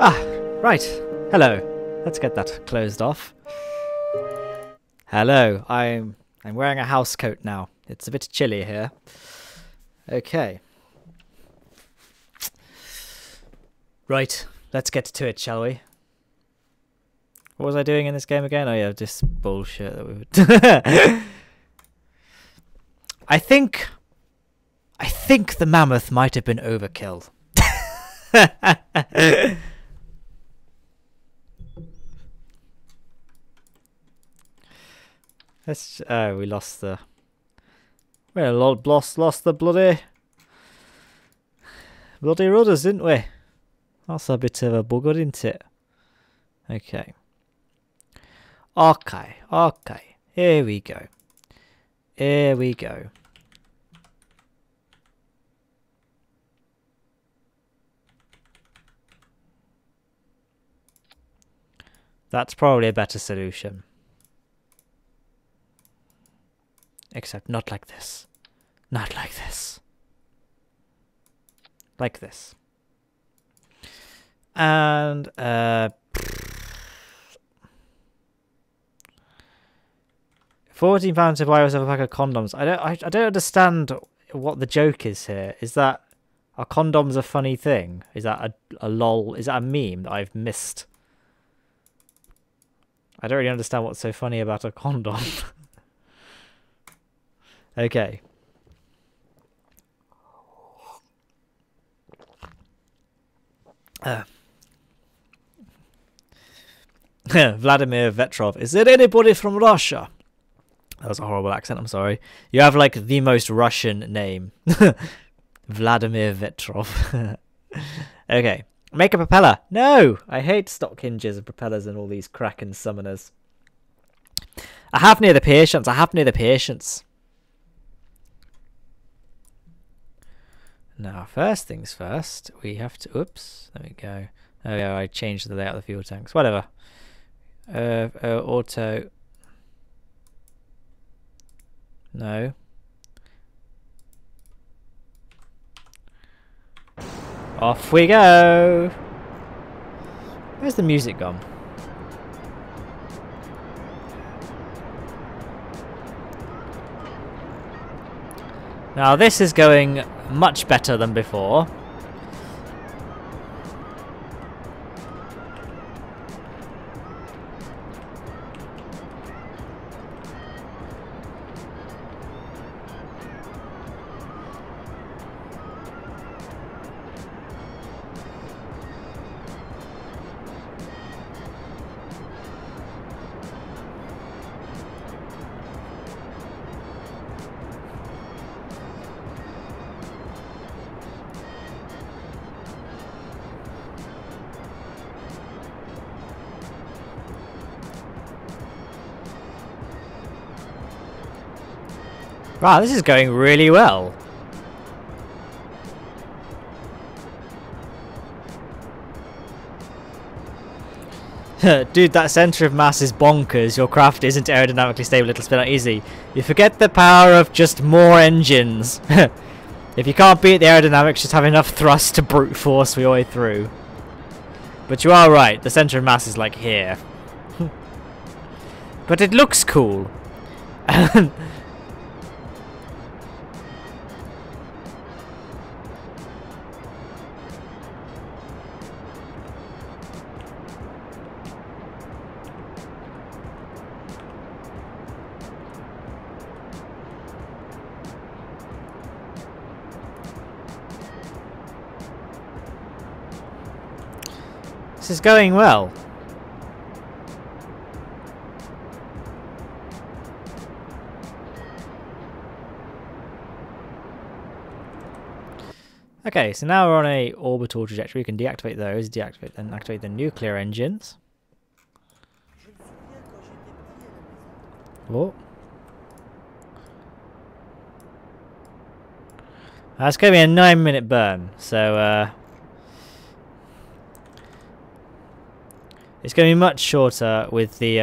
Ah, right. Hello. Let's get that closed off. Hello. I'm wearing a house coat now. It's a bit chilly here. Okay. Right. Let's get to it, shall we? What was I doing in this game again? Oh yeah, just bullshit that we would. I think the mammoth might have been overkill. Let's. Oh, we lost the. Well, lost the bloody rudders, didn't we? That's a bit of a bugger, isn't it? Okay. Okay. Here we go. Here we go. That's probably a better solution. Except not like this. Not like this. Like this. And £14 to buy yourself a pack of condoms. I don't understand what the joke is here. Is that are condoms a funny thing? Is that a lol? Is that a meme that I've missed? I don't really understand what's so funny about a condom. Okay. Vladimir Vetrov. Is there anybody from Russia? That was a horrible accent, I'm sorry. You have like the most Russian name. Vladimir Vetrov. Okay. Make a propeller. No! I hate stock hinges and propellers and all these Kraken summoners. I have near the patience. Now, first things first, we have to... Oops, there we go. Oh yeah, I changed the layout of the fuel tanks. Whatever. Auto... No. Off we go! Where's the music gone? Now this is going much better than before. Wow, this is going really well. Dude, that centre of mass is bonkers. Your craft isn't aerodynamically stable, it'll spin out easy. You forget the power of just more engines. If you can't beat the aerodynamics, just have enough thrust to brute force your way through. But you are right, the centre of mass is like here. But it looks cool. This is going well. Okay, so now we're on a orbital trajectory. We can deactivate those, deactivate, then activate the nuclear engines. Oh. That's going to be a 9-minute burn, so it's going to be much shorter with the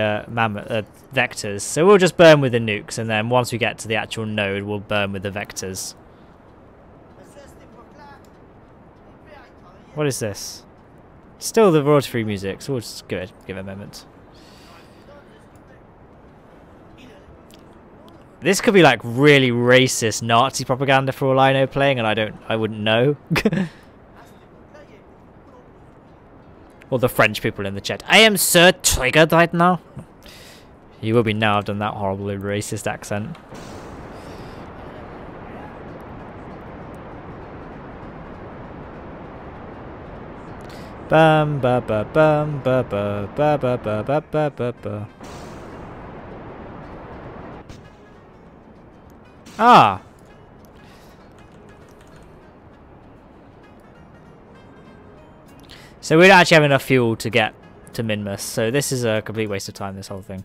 vectors. So we'll just burn with the nukes, and then once we get to the actual node, we'll burn with the vectors. What is this? Still the royalty-free music, so we'll just give it a moment. This could be like really racist Nazi propaganda for all I know playing, and I wouldn't know. Or the French people in the chat. I am so triggered right now. You will be now. I've done that horribly racist accent. Bum ba ba bum ba ba ba ba ba ba ba ba ba. Ah. So we don't actually have enough fuel to get to Minmus, so this is a complete waste of time, this whole thing.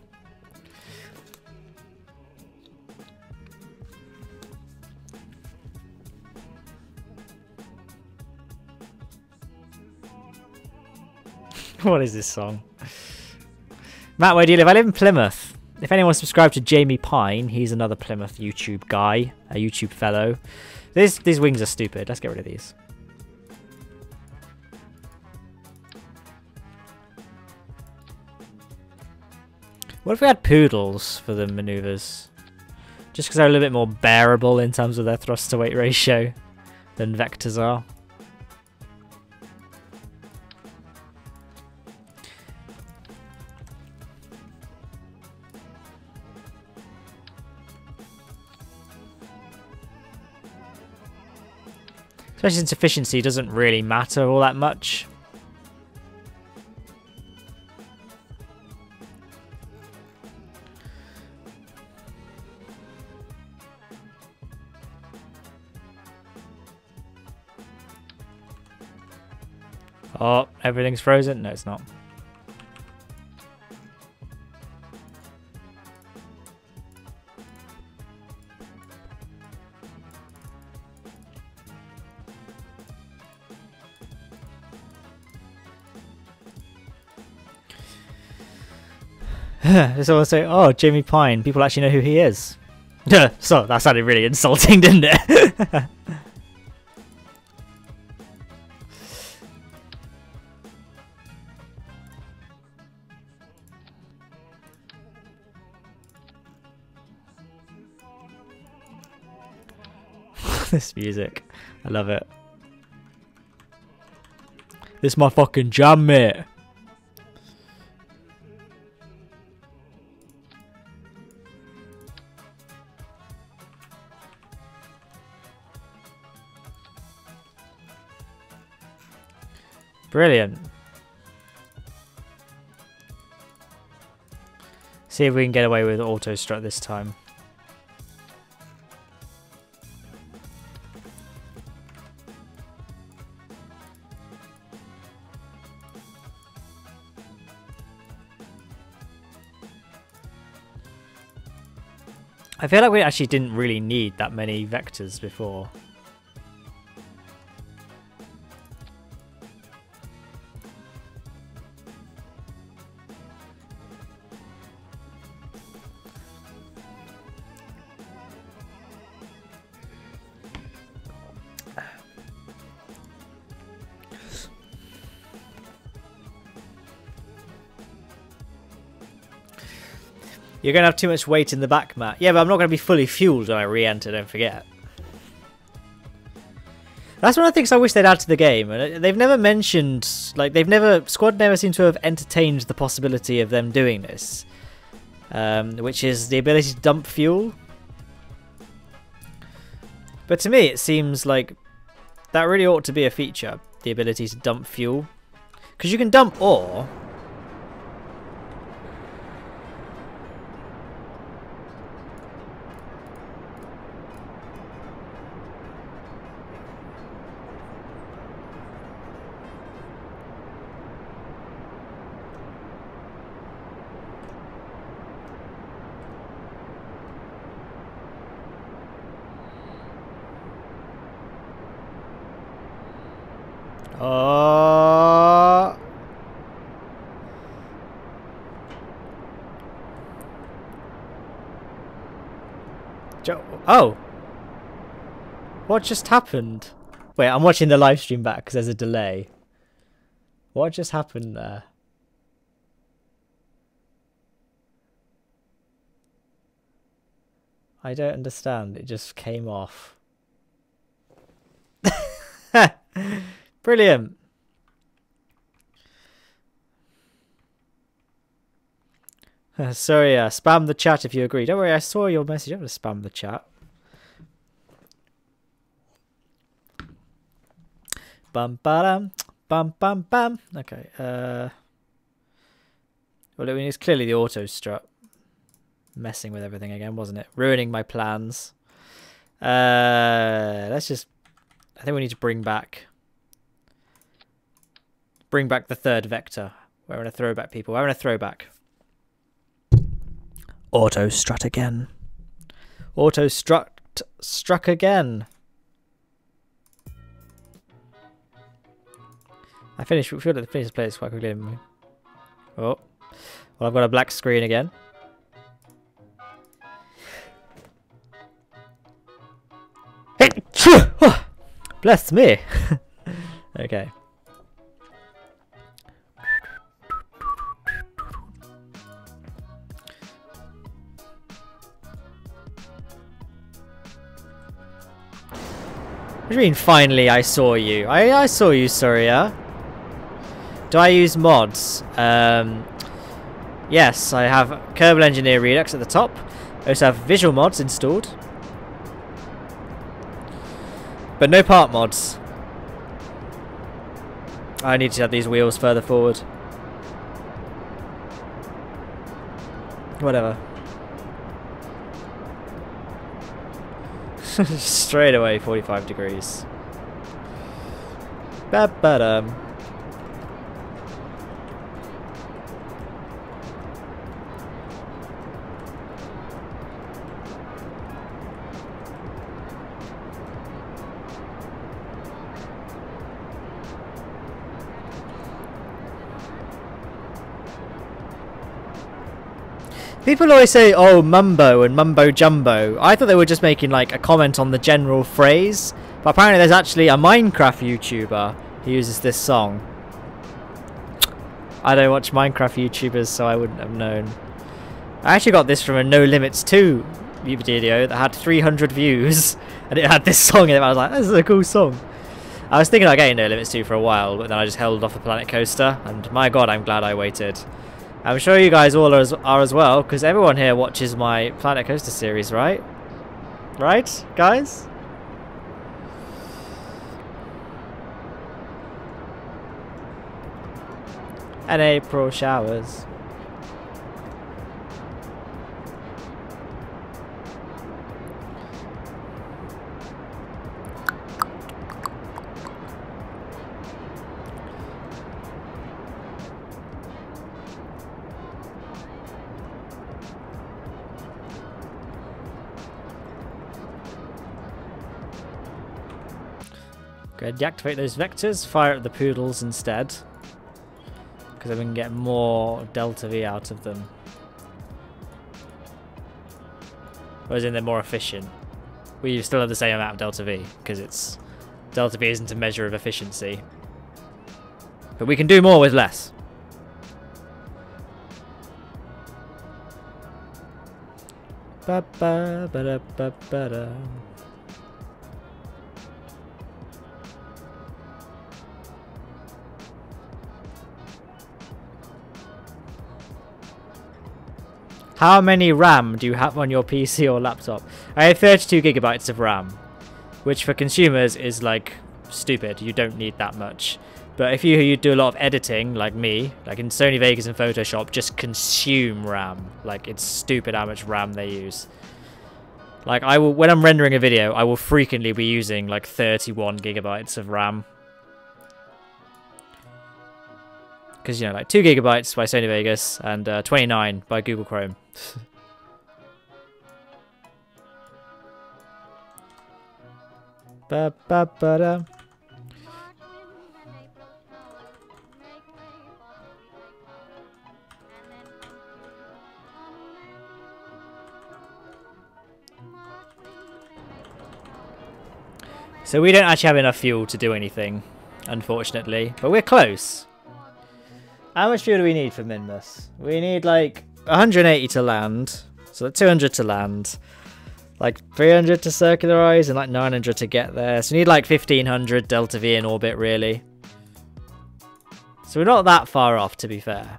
What is this song? Matt, where do you live? I live in Plymouth. If anyone subscribed to Jamie Pine, he's another Plymouth YouTube guy, a YouTube fellow. These wings are stupid. Let's get rid of these. What if we had poodles for the maneuvers? Just because they're a little bit more bearable in terms of their thrust to weight ratio than vectors are. Especially since efficiency doesn't really matter all that much. Oh, everything's frozen? No, it's not. There's also, oh, Jamie Pine. People actually know who he is. So, that sounded really insulting, didn't it? This music. I love it. This is my fucking jam, mate. Brilliant. See if we can get away with auto strut this time. I feel like we actually didn't really need that many vectors before. You're going to have too much weight in the back, Matt. Yeah, but I'm not going to be fully fueled when I re-enter, don't forget. That's one of the things I wish they'd add to the game. And they've never mentioned, like, Squad never seemed to have entertained the possibility of them doing this. Which is the ability to dump fuel. But to me, it seems like that really ought to be a feature, the ability to dump fuel. Because you can dump ore. Oh! What just happened? Wait, I'm watching the live stream back because there's a delay. What just happened there? I don't understand. It just came off. Brilliant. Sorry, spam the chat if you agree. Don't worry, I saw your message. I'm going to spam the chat. Bum ba bum bum bum. Okay. Well, I mean, it's clearly the auto strut messing with everything again, wasn't it? Ruining my plans. Let's just. I think we need to bring back the third vector. We're going to throw back people. We're going to throw back. Auto strut again. Auto struck again. I feel like the finish play is quite quickly. Oh. Well, I've got a black screen again. Bless me. Okay. What do you mean, finally I saw you? I saw you, Surya. Do I use mods? Yes, I have Kerbal Engineer Redux at the top. I also have visual mods installed. But no part mods. I need to have these wheels further forward. Whatever. Straight away 45 degrees. Ba-ba-dum. People always say, oh, mumbo and mumbo jumbo. I thought they were just making like a comment on the general phrase. But apparently there's actually a Minecraft YouTuber who uses this song. I don't watch Minecraft YouTubers, so I wouldn't have known. I actually got this from a No Limits 2 video that had 300 views. And it had this song in it. I was like, this is a cool song. I was thinking about getting No Limits 2 for a while, but then I just held off the Planet Coaster. And my god, I'm glad I waited. I'm sure you guys all are as well, because everyone here watches my Planet Coaster series, right? Right, guys? And April showers. Go ahead, deactivate those vectors, fire at the poodles instead. Because then we can get more delta V out of them. Or as in they're more efficient. We still have the same amount of delta V, because it's delta V isn't a measure of efficiency. But we can do more with less. Ba ba ba da ba ba da. How many RAM do you have on your PC or laptop? I have 32 gigabytes of RAM, which for consumers is like stupid. You don't need that much. But if you do a lot of editing, like me, like in Sony Vegas and Photoshop, just consume RAM. Like, it's stupid how much RAM they use. Like, when I'm rendering a video, I will frequently be using like 31 gigabytes of RAM. Because, you know, like 2 gigabytes by Sony Vegas and 29 by Google Chrome. Ba ba ba da. So we don't actually have enough fuel to do anything, unfortunately, but we're close. How much fuel do we need for Minmus? We need like 180 to land, so 200 to land, like 300 to circularize, and like 900 to get there. So we need like 1500 delta V in orbit, really. So we're not that far off, to be fair.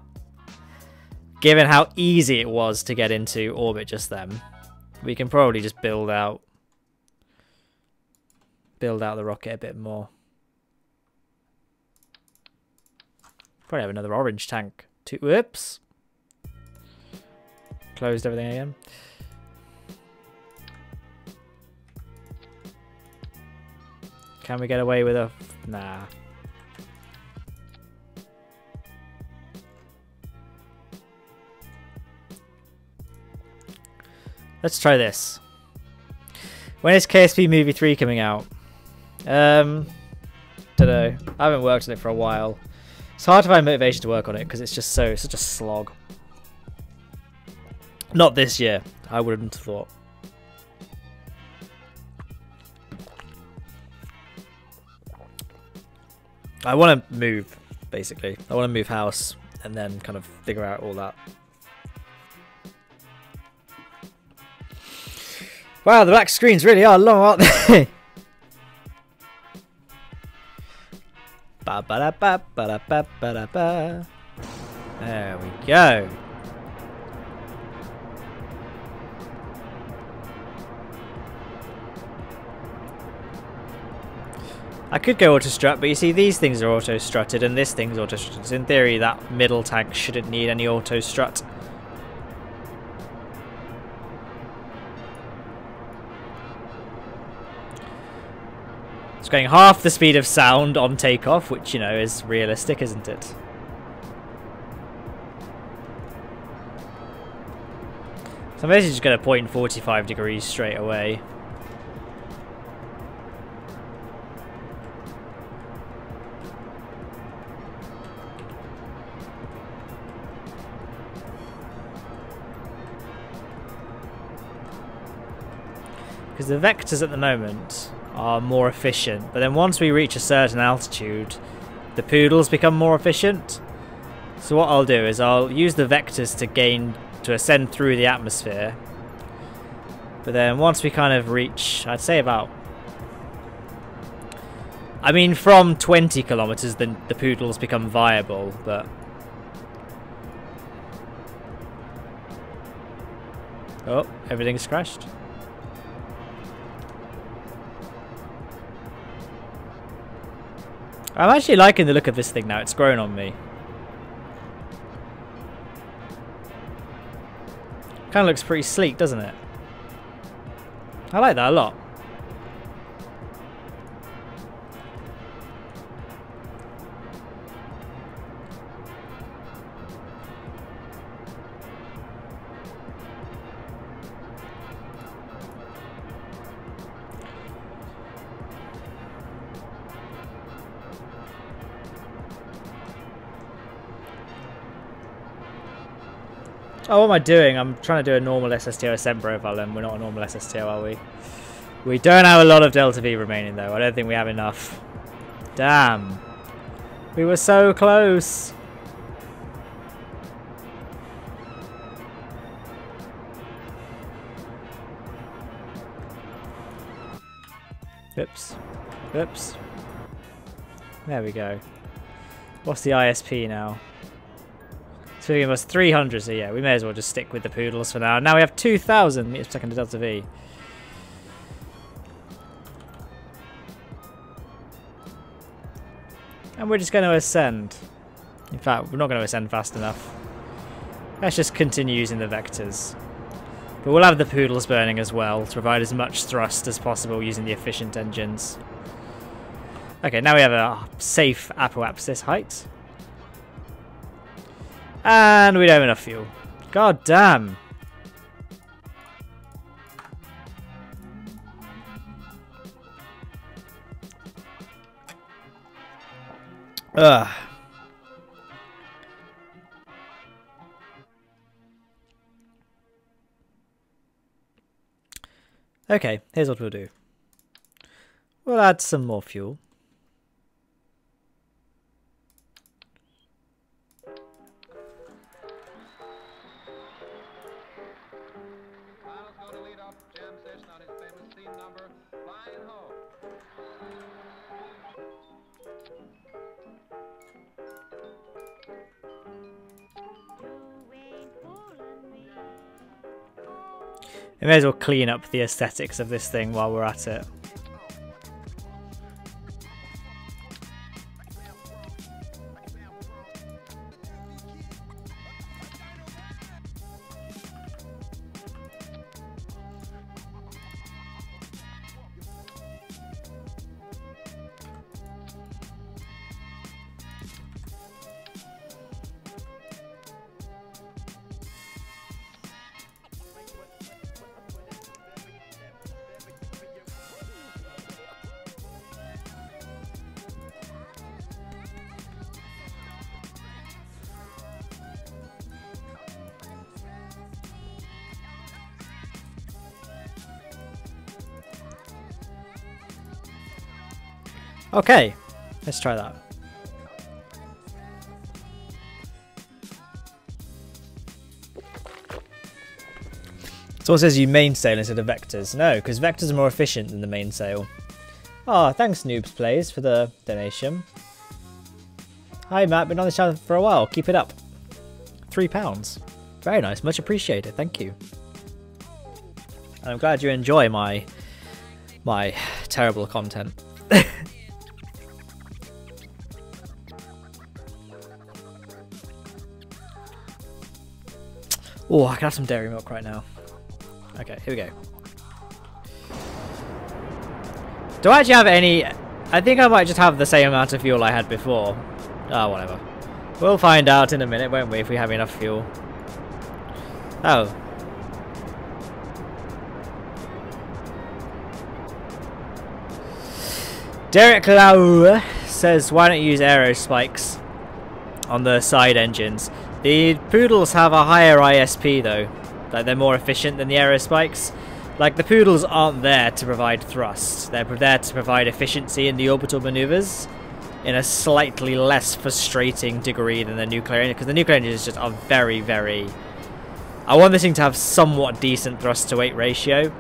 Given how easy it was to get into orbit just then, we can probably just build out the rocket a bit more. Probably have another orange tank. Whoops. Closed everything again. Can we get away with a... Nah. Let's try this. When is KSP Movie 3 coming out? Don't know. I haven't worked on it for a while. It's hard to find motivation to work on it because it's just such a slog. Not this year, I wouldn't have thought. I want to move, basically. I want to move house and then kind of figure out all that. Wow, the black screens really are long, aren't they? Ba ba da ba ba da ba ba da ba. There we go. I could go auto-strut, but you see these things are auto-strutted and this thing's auto-strutted. So in theory, that middle tank shouldn't need any auto-strut. It's going half the speed of sound on takeoff, which, you know, is realistic, isn't it? So I'm basically just going to point 45 degrees straight away. Because the vectors at the moment are more efficient, but then once we reach a certain altitude, the poodles become more efficient. So what I'll do is I'll use the vectors to ascend through the atmosphere, but then once we kind of reach, I'd say about, I mean from 20 kilometers then the poodles become viable, but oh, everything's crashed. I'm actually liking the look of this thing now. It's grown on me. Kind of looks pretty sleek, doesn't it? I like that a lot. Oh, what am I doing? I'm trying to do a normal SSTO ascent profile, and we're not a normal SSTO, are we? We don't have a lot of Delta V remaining, though. I don't think we have enough. Damn. We were so close. Oops. Oops. There we go. What's the ISP now? It's giving us 300, so yeah, we may as well just stick with the poodles for now. Now we have 2,000 meters per second to Delta V. And we're just going to ascend. In fact, we're not going to ascend fast enough. Let's just continue using the vectors. But we'll have the poodles burning as well to provide as much thrust as possible using the efficient engines. Okay, now we have a safe apoapsis height. And we don't have enough fuel. God damn. Ugh. Okay, here's what we'll do. We'll add some more fuel. We may as well clean up the aesthetics of this thing while we're at it. Okay, let's try that. It also says you mainsail instead of vectors. No, because vectors are more efficient than the mainsail. Oh, thanks Noobs Plays for the donation. Hi Matt, been on the channel for a while. Keep it up. £3. Very nice, much appreciated. Thank you. And I'm glad you enjoy my terrible content. Oh, I can have some dairy milk right now. Okay, here we go. Do I actually have any... I think I might just have the same amount of fuel I had before. Oh, whatever. We'll find out in a minute, won't we, if we have enough fuel. Oh. Derek Lau says, why don't you use aero spikes on the side engines? The Poodles have a higher ISP though, like they're more efficient than the aero spikes. Like the Poodles aren't there to provide thrust, they're there to provide efficiency in the orbital maneuvers in a slightly less frustrating degree than the nuclear engine, because the nuclear engines just are very, very... I want this thing to have somewhat decent thrust to weight ratio.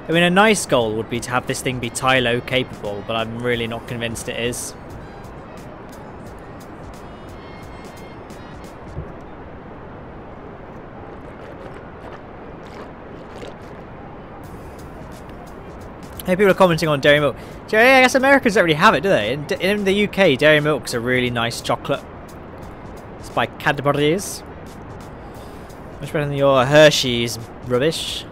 I mean, a nice goal would be to have this thing be Tylo capable, but I'm really not convinced it is. Hey, people are commenting on dairy milk. I guess Americans don't really have it, do they? In the UK, dairy milk's a really nice chocolate. It's by Cadbury's. Much better than your Hershey's rubbish.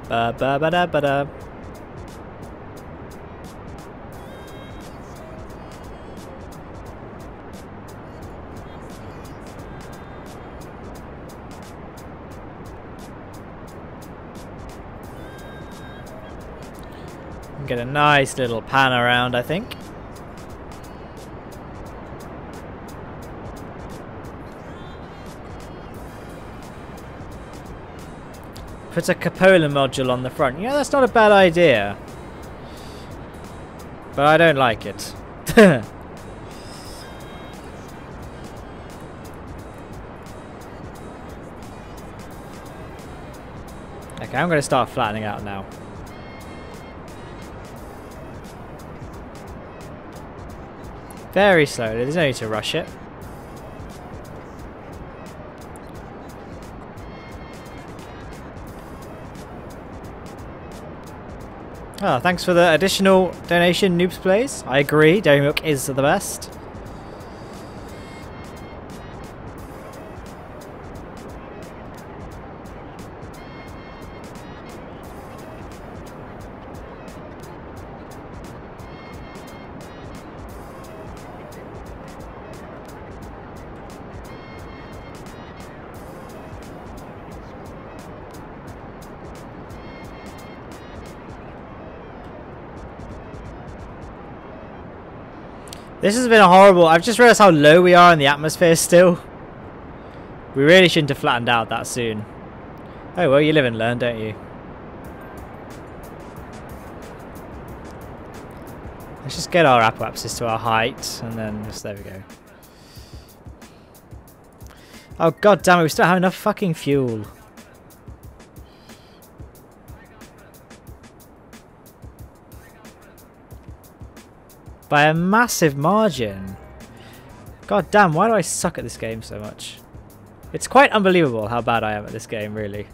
Ba ba ba da ba da. Get a nice little pan around, I think. Put a cupola module on the front. Yeah, that's not a bad idea. But I don't like it. Okay, I'm going to start flattening out now. Very slowly, there's no need to rush it. Oh, thanks for the additional donation, Noobs Plays. I agree, Dairy Milk is the best. This has been a horrible... I've just realised how low we are in the atmosphere still. We really shouldn't have flattened out that soon. Oh well, you live and learn, don't you? Let's just get our apoapsis to our height, and then just... there we go. Oh god damn it, we still don't have enough fucking fuel. By a massive margin. God damn, why do I suck at this game so much? It's quite unbelievable how bad I am at this game, really.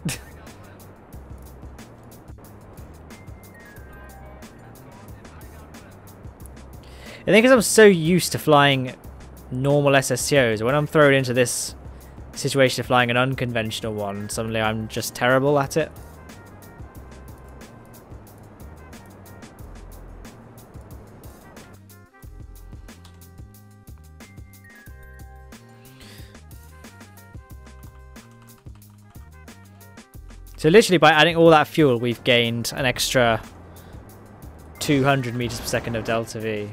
I think because I'm so used to flying normal SSTOs, when I'm thrown into this situation of flying an unconventional one, suddenly I'm just terrible at it. So literally by adding all that fuel, we've gained an extra 200 meters per second of delta V.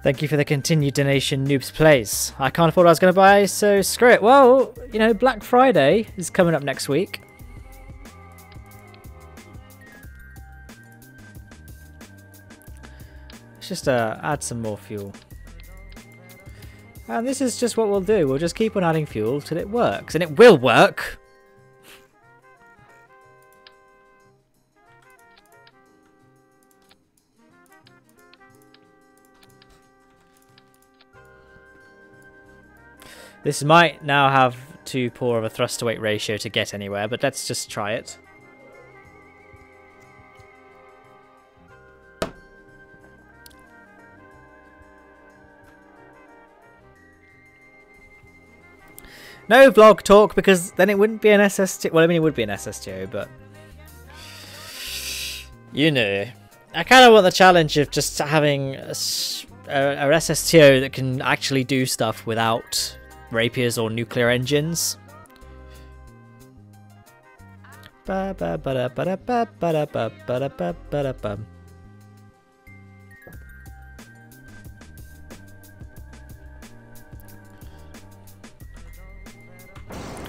Thank you for the continued donation, Noobs Plays. I can't afford what I was going to buy, so screw it. Well, you know, Black Friday is coming up next week. Let's just add some more fuel. And this is just what we'll do. We'll just keep on adding fuel till it works. And it will work! This might now have too poor of a thrust to weight ratio to get anywhere, but let's just try it. No vlog talk, because then it wouldn't be an SSTO. Well, I mean, it would be an SSTO, but... you know. I kind of want the challenge of just having a SSTO that can actually do stuff without rapiers or nuclear engines.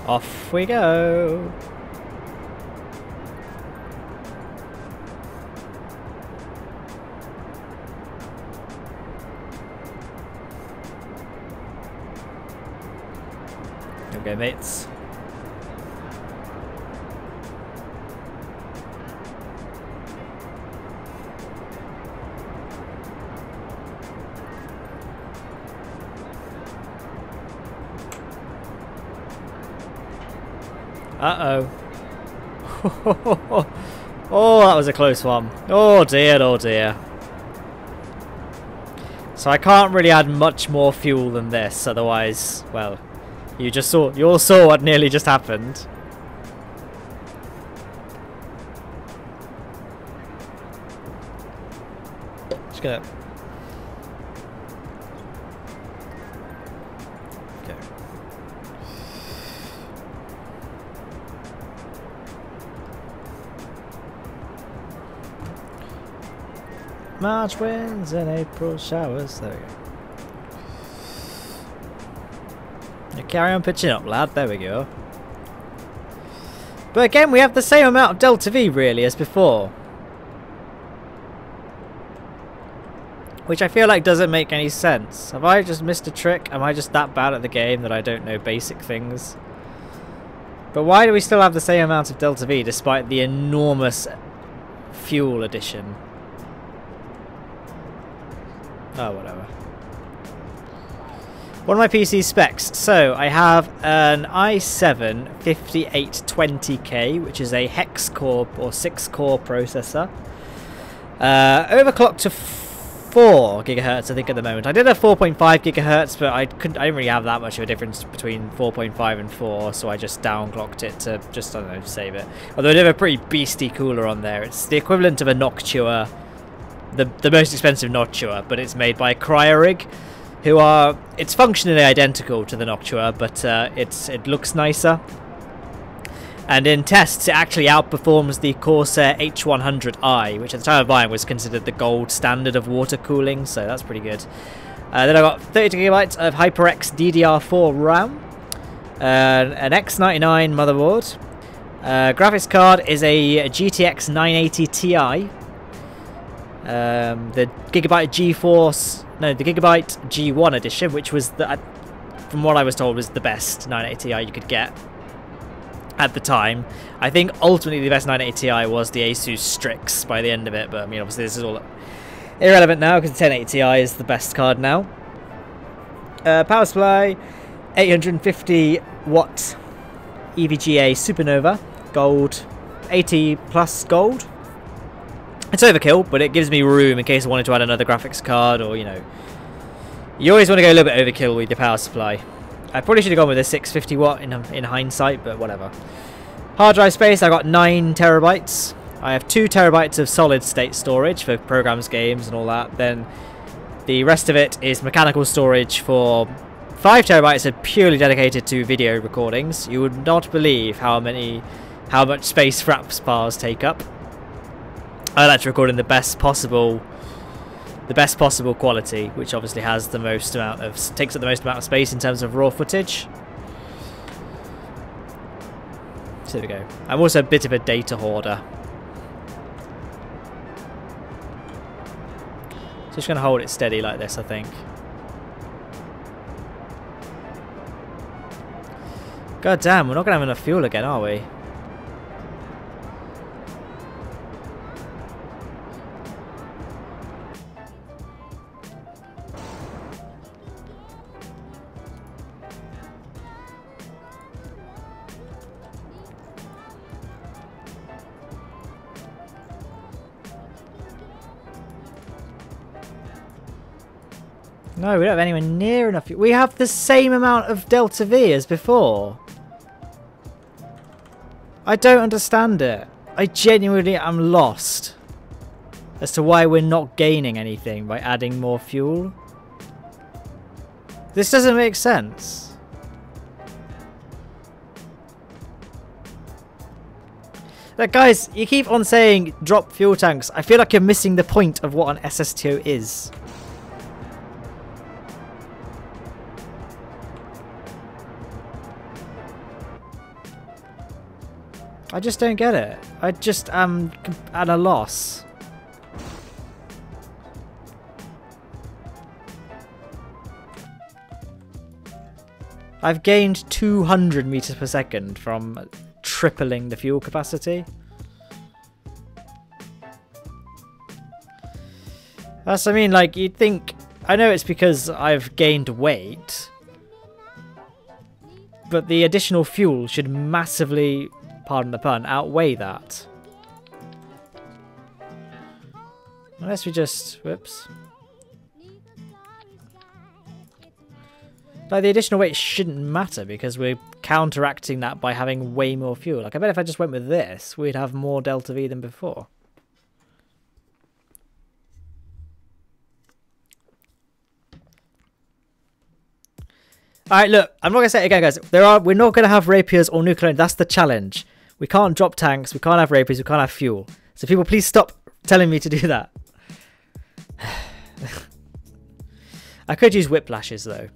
Off we go. Okay, mates. Uh-oh. Oh, that was a close one. Oh dear, oh dear. So I can't really add much more fuel than this, otherwise, well... You all saw what nearly just happened. just gonna... Okay. March winds and April showers. There we go. You carry on pitching up, lad. There we go. But again, we have the same amount of delta V, really, as before. Which I feel like doesn't make any sense. Have I just missed a trick? Am I just that bad at the game that I don't know basic things? But why do we still have the same amount of delta V despite the enormous fuel addition? Oh, whatever. One of my PC specs. So, I have an i7 5820K, which is a hex core or 6-core processor. Overclocked to 4 gigahertz, I think, at the moment. I did a 4.5 gigahertz, but I didn't really have that much of a difference between 4.5 and 4, so I just downclocked it to just, I don't know, save it. Although I did have a pretty beastie cooler on there. It's the equivalent of a Noctua, the most expensive Noctua, but it's made by Cryorig, who are, it's functionally identical to the Noctua, but it looks nicer. And in tests, it actually outperforms the Corsair H100i, which at the time of buying was considered the gold standard of water cooling, so that's pretty good. Then I got 32GB of HyperX DDR4 RAM, an X99 motherboard. Graphics card is a GTX 980 Ti. The Gigabyte GeForce, no, the Gigabyte G1 edition, which was, from what I was told, was the best 980 Ti you could get at the time. I think ultimately the best 980 Ti was the Asus Strix by the end of it, but I mean obviously this is all irrelevant now because the 1080 Ti is the best card now. Power supply, 850 watt EVGA Supernova, gold, 80 plus gold. It's overkill, but it gives me room in case I wanted to add another graphics card, or, you know, you always want to go a little bit overkill with your power supply. I probably should have gone with a 650 watt in hindsight, but whatever. Hard drive space, I got 9 terabytes. I have 2 terabytes of solid state storage for programs, games, and all that. Then the rest of it is mechanical storage for 5 terabytes are purely dedicated to video recordings. You would not believe how much space Fraps files take up. I like to record in the best possible quality, which obviously has the most amount of takes up the most amount of space in terms of raw footage. So there we go. I'm also a bit of a data hoarder. Just gonna hold it steady like this, I think. God damn, we're not gonna have enough fuel again, are we? No, we don't have anywhere near enough. We have the same amount of delta V as before. I don't understand it. I genuinely am lost as to why we're not gaining anything by adding more fuel. This doesn't make sense. Like, guys, you keep on saying drop fuel tanks. I feel like you're missing the point of what an SSTO is. I just don't get it. I just am at a loss. I've gained 200 meters per second from tripling the fuel capacity. That's, I mean, like, you'd think, I know it's because I've gained weight, but the additional fuel should massively, pardon the pun, outweigh that. Unless we just, whoops. Like, the additional weight shouldn't matter because we're counteracting that by having way more fuel. Like, I bet if I just went with this, we'd have more delta V than before. Alright, look, I'm not going to say it again, guys. We're not going to have rapiers or nuclear. That's the challenge. We can't drop tanks. We can't have rapiers. We can't have fuel. So people, please stop telling me to do that. I could use whiplashes, though.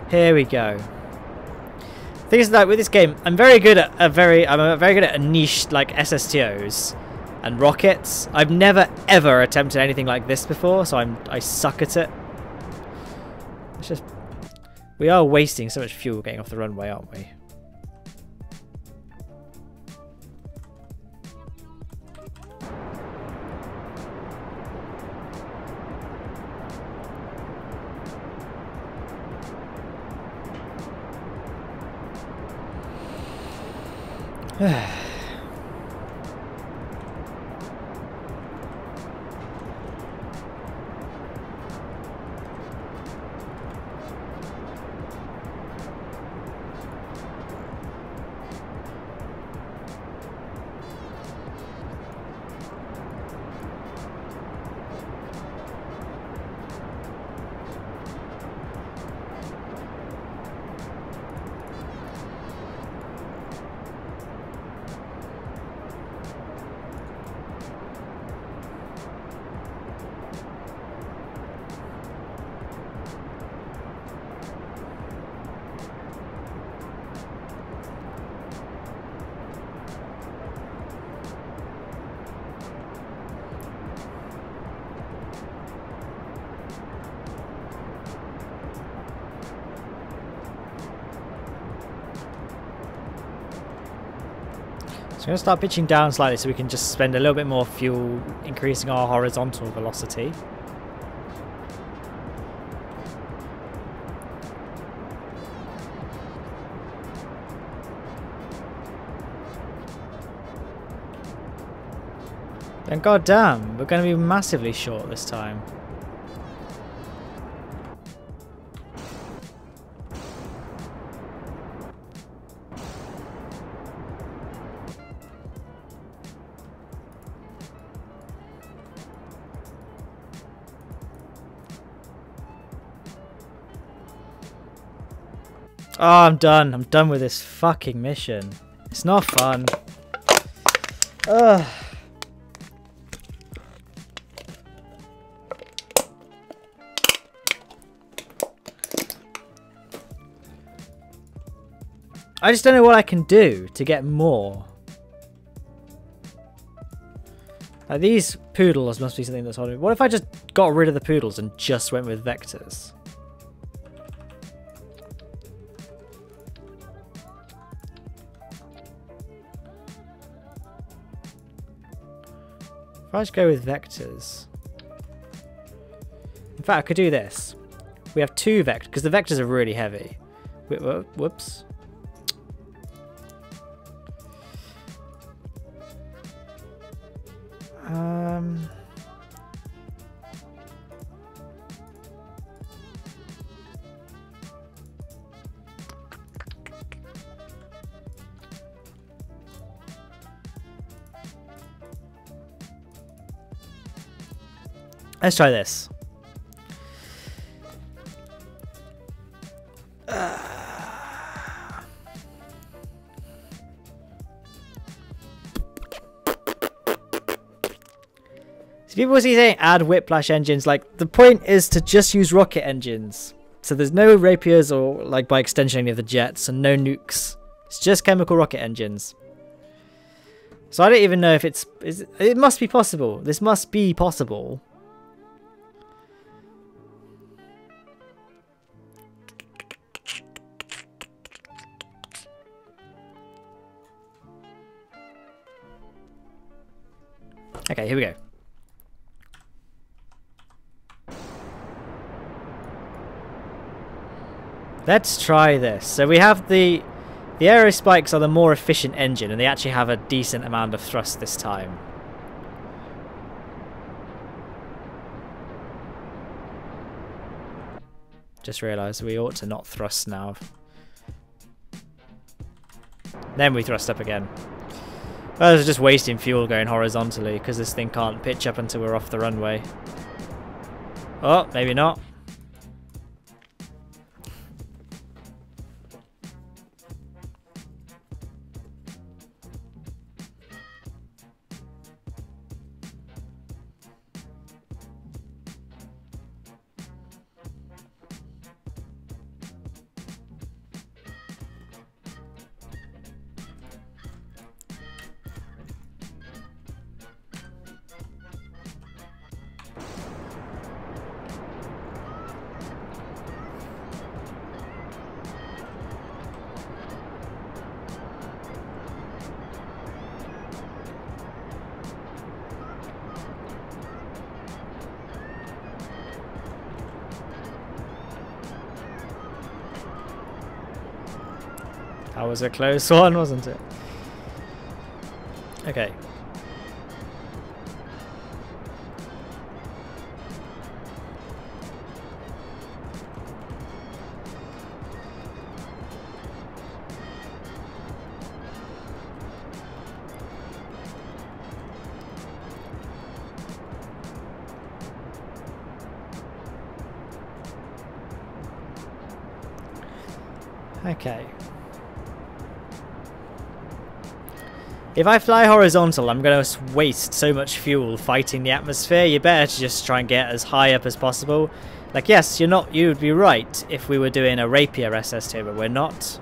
Here we go. Thing is, like, with this game, I'm very good at a niche like SSTOs and rockets. I've never ever attempted anything like this before, so I suck at it. It's just, we are wasting so much fuel getting off the runway, aren't we? So I'm going to start pitching down slightly so we can just spend a little bit more fuel increasing our horizontal velocity. Then goddamn, we're going to be massively short this time. Oh, I'm done. I'm done with this fucking mission. It's not fun. Ugh. I just don't know what I can do to get more. Like, these poodles must be something that's holding me. What if I just got rid of the poodles and just went with vectors? If I just go with vectors. In fact, I could do this. We have two vectors, because the vectors are really heavy. Whoops. Let's try this. So people see saying add whiplash engines, like the point is to just use rocket engines. So there's no rapiers or like by extension any of the jets and no nukes. It's just chemical rocket engines. So I don't even know if it must be possible. This must be possible. Okay, here we go. Let's try this. So we have the aero spikes are the more efficient engine and they actually have a decent amount of thrust this time. Just realised we ought to not thrust now. Then we thrust up again. Well, this is just wasting fuel going horizontally because this thing can't pitch up until we're off the runway. Oh, maybe not. That was a close one, wasn't it? Okay. Okay. If I fly horizontal, I'm going to waste so much fuel fighting the atmosphere. You better just try and get as high up as possible. Like, yes, you'd be right if we were doing a Rapier SS2, but we're not.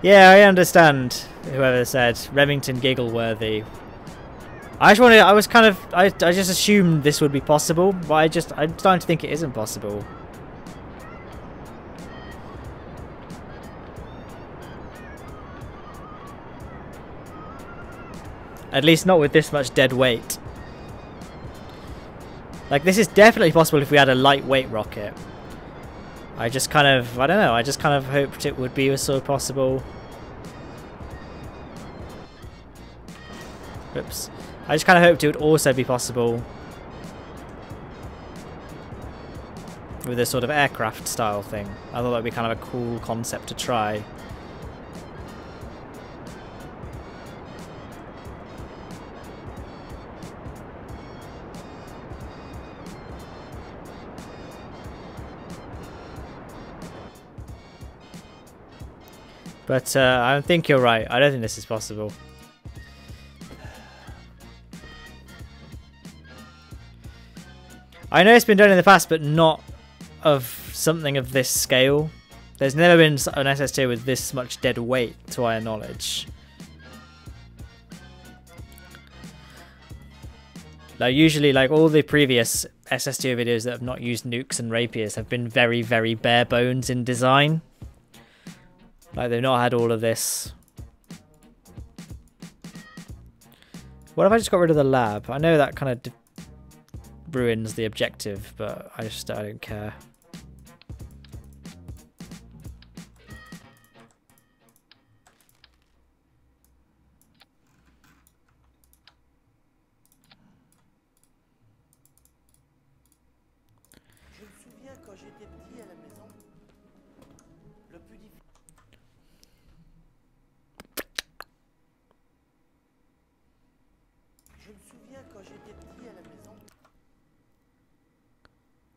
Yeah, I understand. Whoever said Remington Giggleworthy. I just assumed this would be possible, but I'm starting to think it isn't possible. At least not with this much dead weight. Like, this is definitely possible if we had a lightweight rocket. I don't know, I just kind of hoped it would be also possible. Oops. I just kind of hoped it would also be possible with this sort of aircraft style thing. I thought that would be kind of a cool concept to try. But I think you're right. I don't think this is possible. I know it's been done in the past, but not of something of this scale. There's never been an SS2 with this much dead weight, to our knowledge. Like, usually, like, all the previous SS2 videos that have not used nukes and rapiers have been very, very bare bones in design. Like, they've not had all of this. What if I just got rid of the lab? I know that kind of ruins the objective, but I don't care.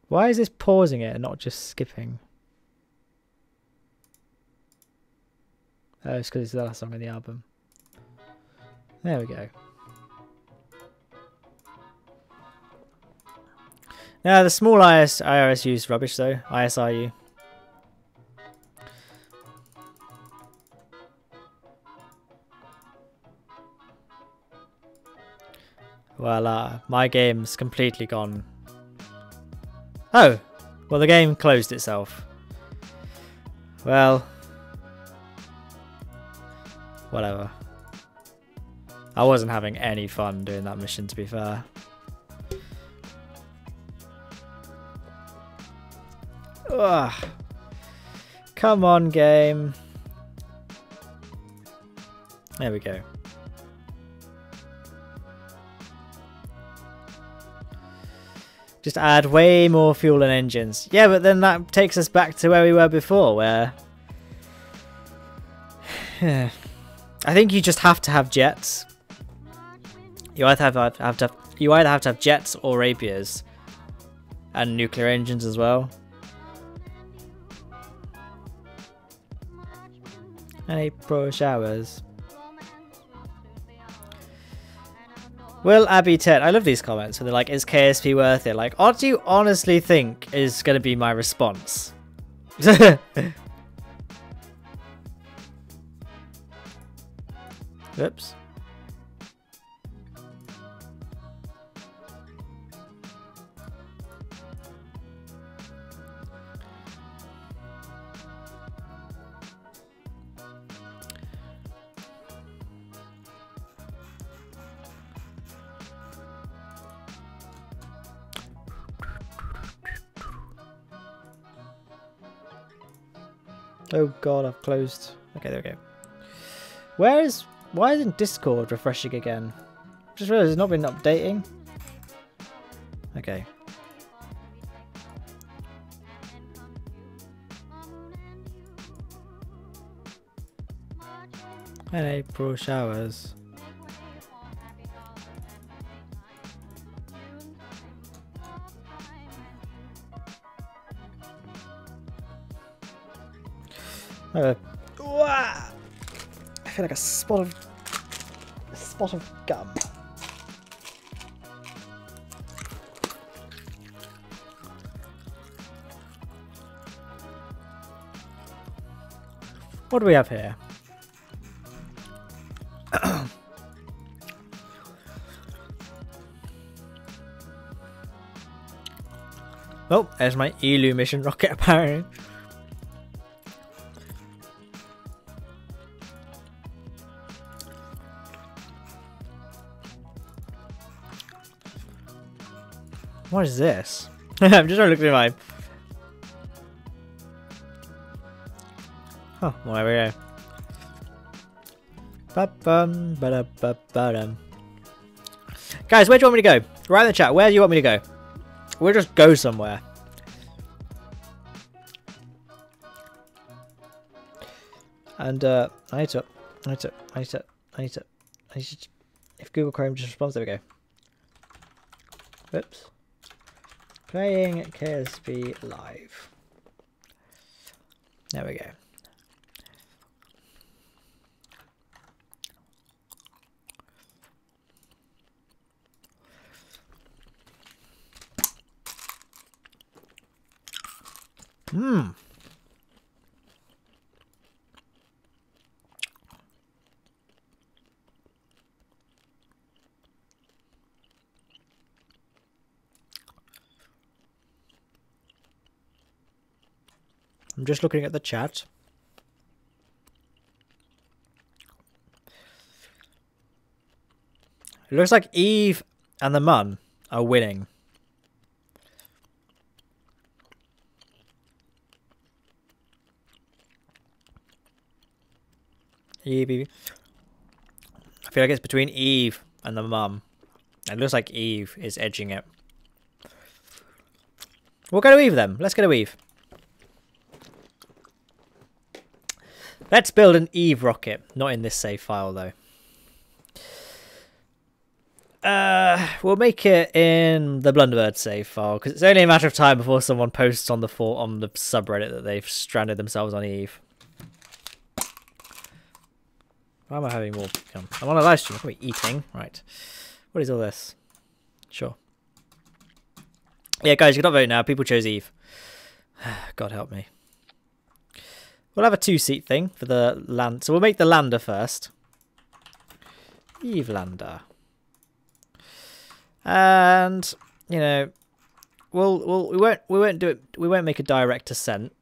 Why is this pausing it and not just skipping? Oh, it's because it's the last song on the album. There we go. Now, the small IRSU is rubbish though. ISRU. Well, my game's completely gone. Oh, well, the game closed itself. Well, whatever. I wasn't having any fun doing that mission, to be fair. Ugh. Come on, game. There we go. Just add way more fuel and engines. Yeah, but then that takes us back to where we were before, where... I think you just have to have jets. You either have to have jets or rapiers. And nuclear engines as well. And April showers. Will Abby Ted, I love these comments where they're like, is KSP worth it? Like, what do you honestly think is going to be my response? Oops. Oh god, I've closed. Okay, there we go. Why isn't Discord refreshing again? Just realised it's not been updating. Okay. And April showers. I feel like a spot of gum. What do we have here? Oh, there's my Elu mission rocket apparently. What is this? I'm just trying to look through my... Oh, well, there we go. Ba-bum, guys, where do you want me to go? Write in the chat, where do you want me to go? We'll just go somewhere. And, I need to... If Google Chrome just responds, there we go. Whoops. Playing KSP live. There we go. I'm just looking at the chat. It looks like Eve and the Mun are winning. Eve. I feel like it's between Eve and the Mum. It looks like Eve is edging it. We'll go to Eve then. Let's go to Eve. Let's build an Eve rocket. Not in this save file though. We'll make it in the Blunderbird save file because it's only a matter of time before someone posts on the subreddit that they've stranded themselves on Eve. Why am I having more? I'm on a live stream. I'm going to be eating. Right. What is all this? Sure. Yeah, guys, you can vote now. People chose Eve. God help me. We'll have a two-seat thing for the land. So we'll make the lander first. Eve lander. And you know, we won't do it. We won't make a direct ascent.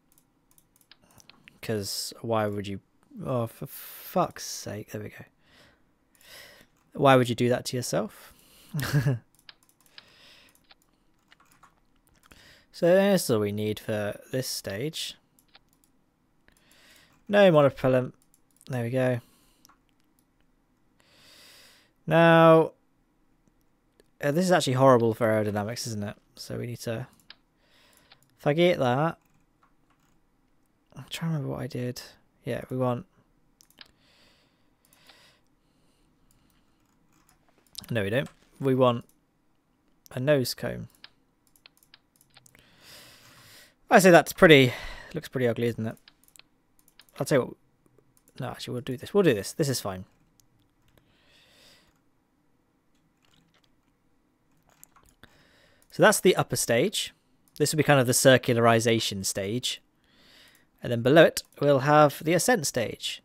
Because why would you? Oh, for fuck's sake! There we go. Why would you do that to yourself? So that's all we need for this stage. No monopropellant. There we go. Now, this is actually horrible for aerodynamics, isn't it? So we need to... If I get that... I'm trying to remember what I did. Yeah, we want... No, we don't. We want a nose cone. I say that's pretty... Looks pretty ugly, isn't it? I'll tell you what... No, actually, we'll do this. We'll do this. This is fine. So that's the upper stage. This will be kind of the circularization stage. And then below it, we'll have the ascent stage.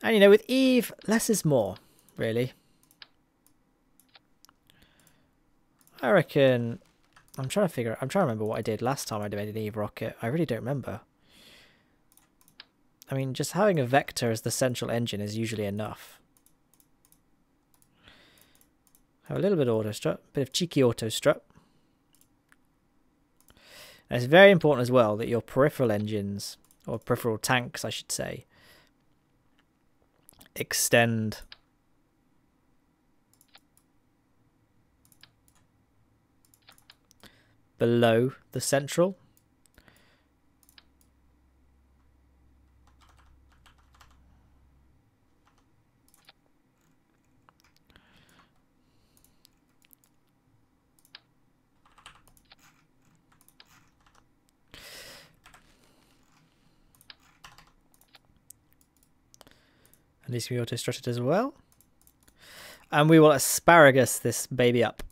And, you know, with Eve, less is more, really. I reckon... I'm trying to remember what I did last time I made an Eve rocket. I really don't remember. I mean, just having a vector as the central engine is usually enough. Have a little bit of auto strut, bit of cheeky auto strut. And it's very important as well that your peripheral engines, or peripheral tanks I should say, extend below the central. And these can be auto-strutted as well. And we will asparagus this baby up.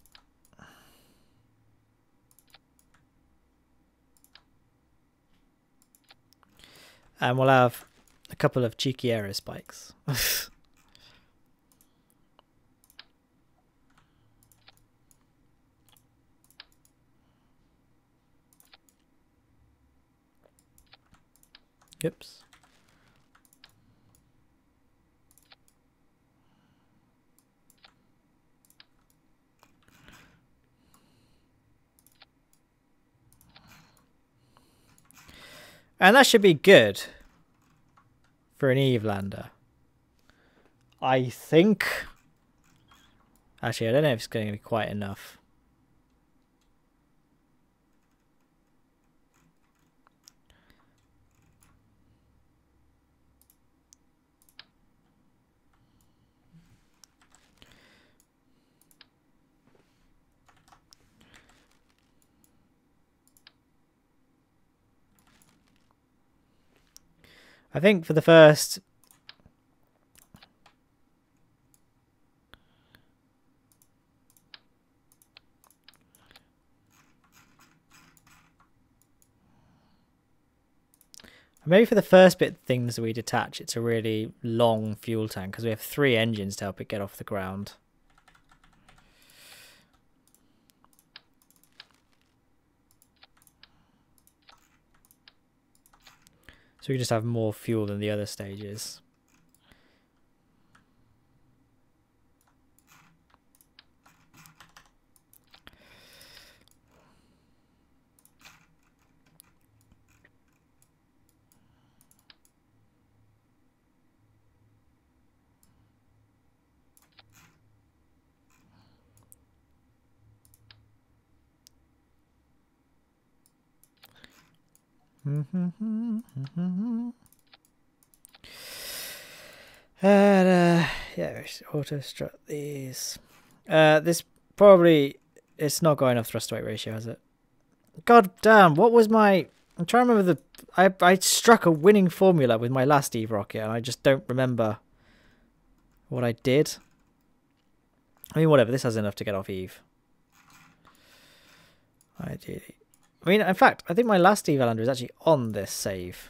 And we'll have a couple of cheeky aero spikes. Oops. And that should be good for an Eve lander. I think. Actually, I don't know if it's going to be quite enough. I think for the first... Maybe for the first bit things that we detach, it's a really long fuel tank because we have 3 engines to help it get off the ground. So we just have more fuel than the other stages. And yeah, auto strut these. This probably it's not got enough thrust to weight ratio, has it? God damn! What was my? I'm trying to remember the. I struck a winning formula with my last Eve rocket, and I just don't remember what I did. I mean, whatever. This has enough to get off Eve. Ideally. I mean, in fact, I think my last Eve lander is actually on this save.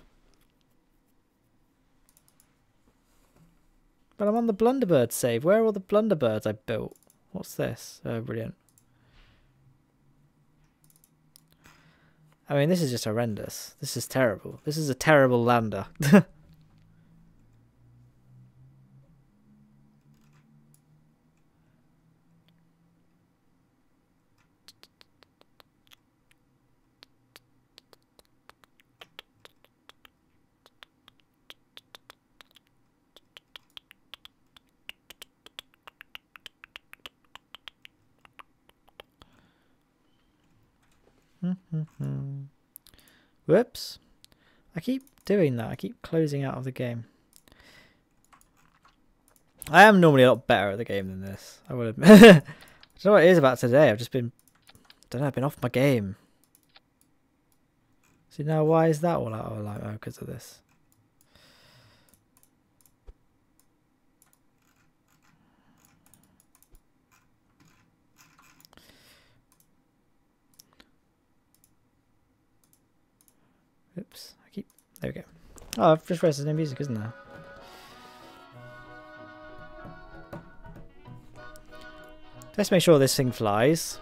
But I'm on the Blunderbird save. Where are all the Blunderbirds I built? What's this? Oh, brilliant. I mean, this is just horrendous. This is terrible. This is a terrible lander. Whoops. I keep doing that. I keep closing out of the game. I am normally a lot better at the game than this. I will admit. I don't know what it is about today. I've just been... I don't know, I've been off my game. See, now why is that all out of line? Oh, because of this. Oops. There we go. Oh, I've just realised there's no music, isn't there? Let's make sure this thing flies.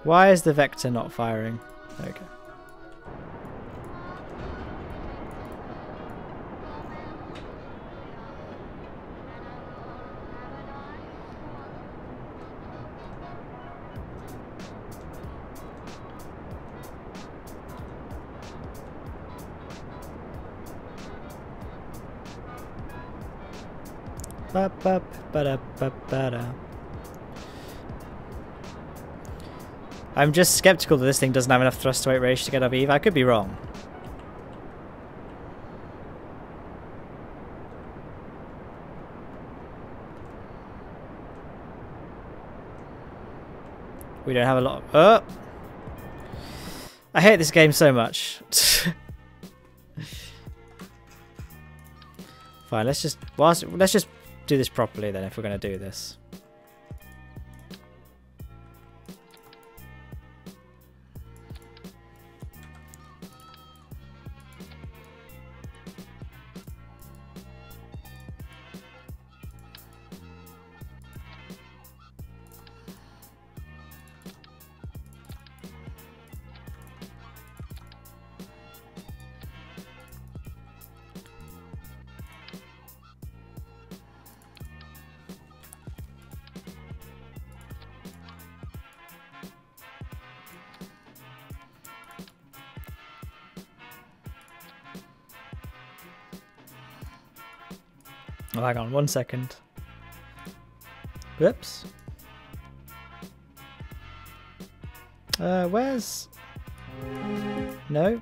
Why is the vector not firing? There we go. I'm just skeptical that this thing doesn't have enough thrust to weight ratio to get up Eve. I could be wrong. We don't have a lot of... Oh! I hate this game so much. Fine, let's just do this properly then if we're going to do this. Oh, hang on 1 second. Whoops. Where's... No.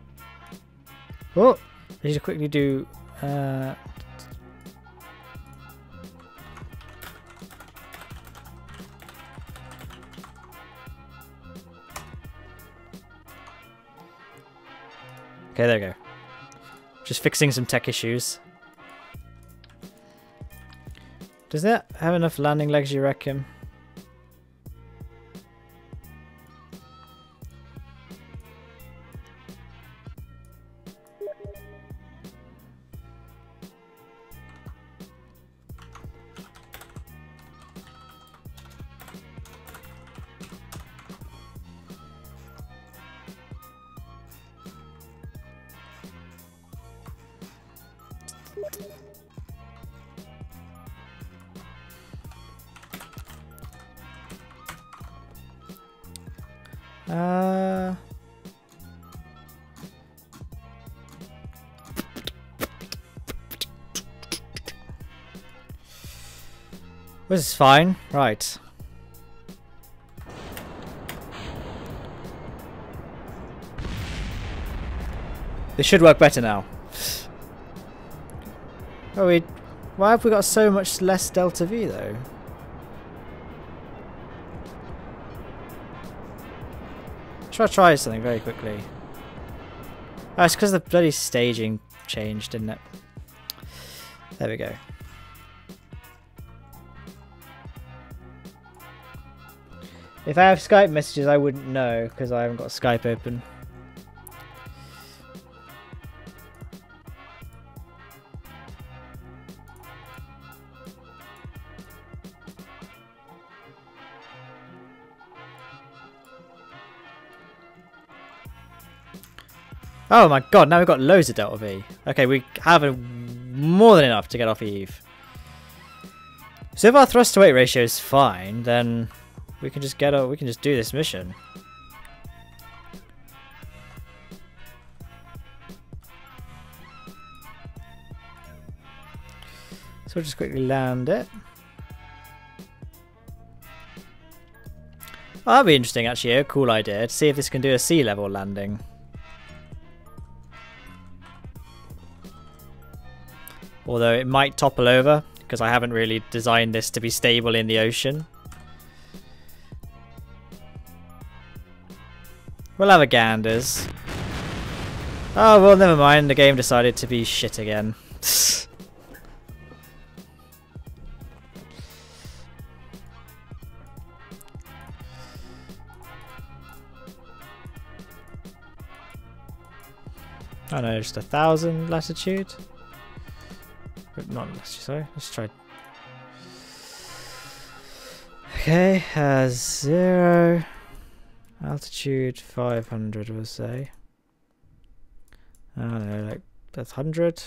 Oh! I need to quickly do... Okay, there we go. Just fixing some tech issues. Does that have enough landing legs, you reckon? This is fine, right. This should work better now. Oh, why have we got so much less delta V though? Should I try something very quickly? Oh, it's because the bloody staging changed, didn't it? There we go. If I have Skype messages, I wouldn't know because I haven't got Skype open. Oh my god, now we've got loads of Delta V. Okay, we have more than enough to get off Eve. So if our thrust to weight ratio is fine, then we can just do this mission. So we'll just quickly land it. Oh, that'd be interesting actually, a cool idea to see if this can do a sea level landing. Although it might topple over, because I haven't really designed this to be stable in the ocean. We'll have a ganders. Oh, well, never mind. The game decided to be shit again. Oh no, just 1,000 latitude. Not latitude, sorry. Let's try. Okay, 0. Altitude 500, we'll say. I don't know, like that's 100.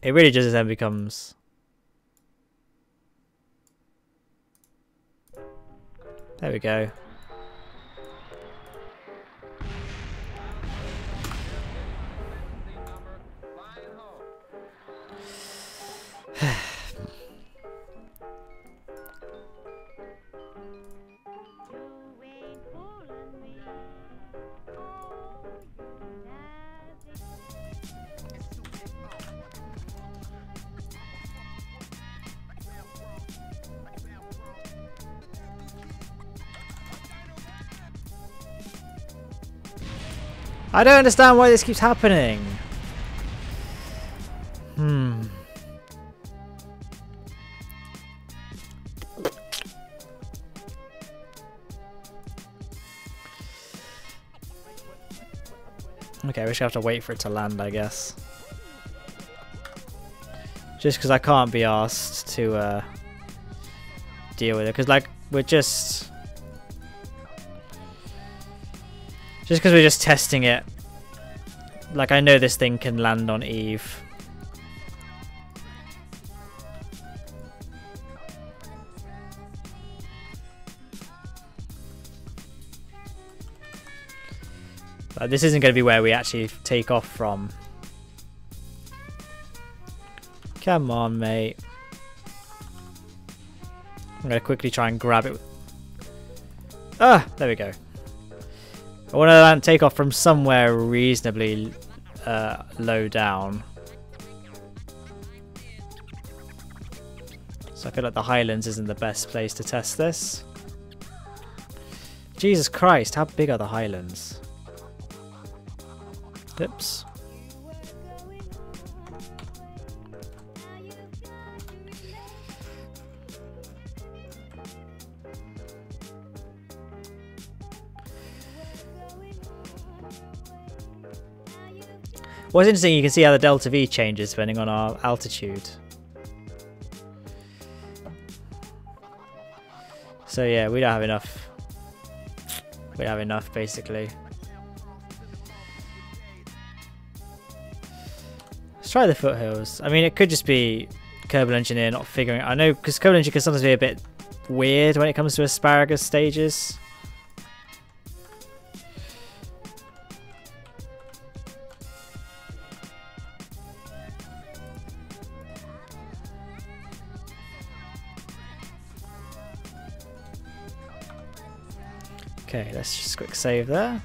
It really just then becomes. There we go. I don't understand why this keeps happening. Okay, we just have to wait for it to land, I guess. Just because I can't be asked to deal with it. Because, like, we're just because we're just testing it. Like, I know this thing can land on Eve. But this isn't going to be where we actually take off from. Come on, mate. I'm going to quickly try and grab it. Ah, there we go. I want to take off from somewhere reasonably low down. So I feel like the Highlands isn't the best place to test this. Jesus Christ, how big are the Highlands? Oops. What's interesting, you can see how the delta V changes depending on our altitude. So yeah, we don't have enough. We don't have enough, basically. Let's try the foothills. I mean, it could just be Kerbal Engineer not figuring it. I know, because Kerbal Engineer can sometimes be a bit weird when it comes to asparagus stages. Okay, let's just quick save there.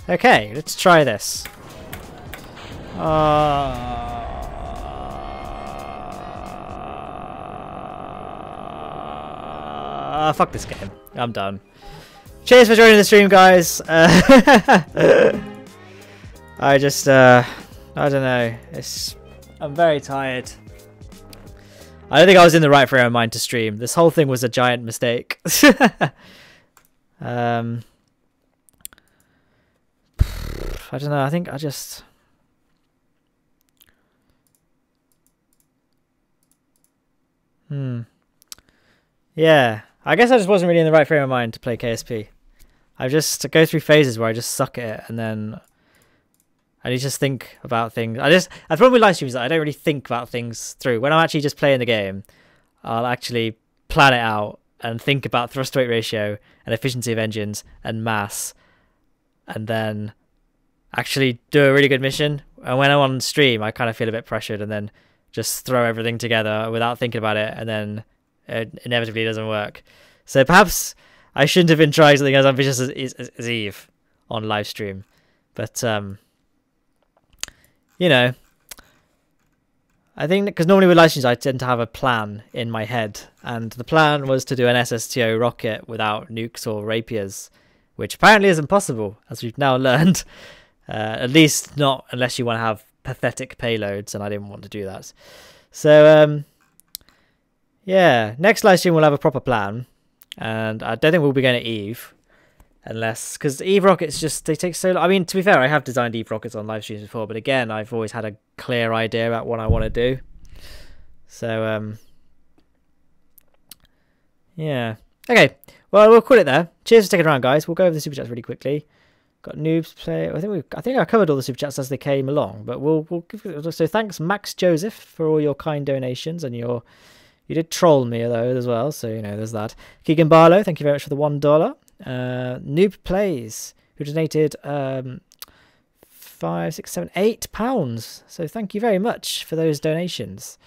Okay, let's try this. Fuck this game. I'm done. Cheers for joining the stream, guys. I don't know. I'm very tired. I don't think I was in the right frame of mind to stream. This whole thing was a giant mistake. I don't know. I think I just... Yeah. I guess I just wasn't really in the right frame of mind to play KSP. I just go through phases where I just suck at it, and then I need to just think about things. The problem with live streams is that I don't really think about things through. When I'm actually just playing the game, I'll actually plan it out and think about thrust to weight ratio and efficiency of engines and mass, and then actually do a really good mission And when I'm on stream, I kind of feel a bit pressured and then just throw everything together without thinking about it, and then it inevitably doesn't work. So perhaps I shouldn't have been trying something as ambitious as Eve on live stream. But, you know, I think because normally with live streams I tend to have a plan in my head, and the plan was to do an SSTO rocket without nukes or rapiers, which apparently isn't possible, as we've now learned. At least not unless you want to have pathetic payloads, and I didn't want to do that. So, yeah, next live stream we'll have a proper plan, and I don't think we'll be going to Eve, unless, because Eve rockets just, they take so long. I mean, to be fair, I have designed Eve rockets on live streams before, but again, I've always had a clear idea about what I want to do. So, yeah. Okay, well, we'll call it there. Cheers for sticking around, guys. We'll go over the super chats really quickly. Got noobs play. I think I covered all the super chats as they came along, but we'll give. So thanks, Max Joseph, for all your kind donations, and you did troll me though as well. So you know, there's that. Keegan Barlow, thank you very much for the $1. Noob Plays, who donated £5, £6, £7, £8. So thank you very much for those donations.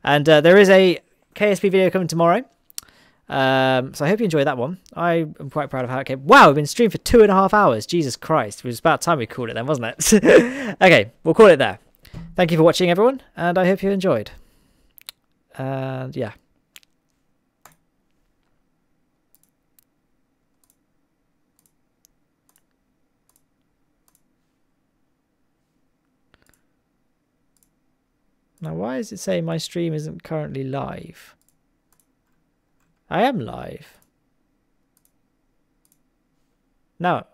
And there is a KSP video coming tomorrow. So I hope you enjoyed that one. I am quite proud of how it came. Wow, we've been streaming for 2.5 hours. Jesus Christ. It was about time we called it then, wasn't it? Okay, we'll call it there. Thank you for watching, everyone, and I hope you enjoyed. And yeah. Now, why does it say my stream isn't currently live? I am live. No,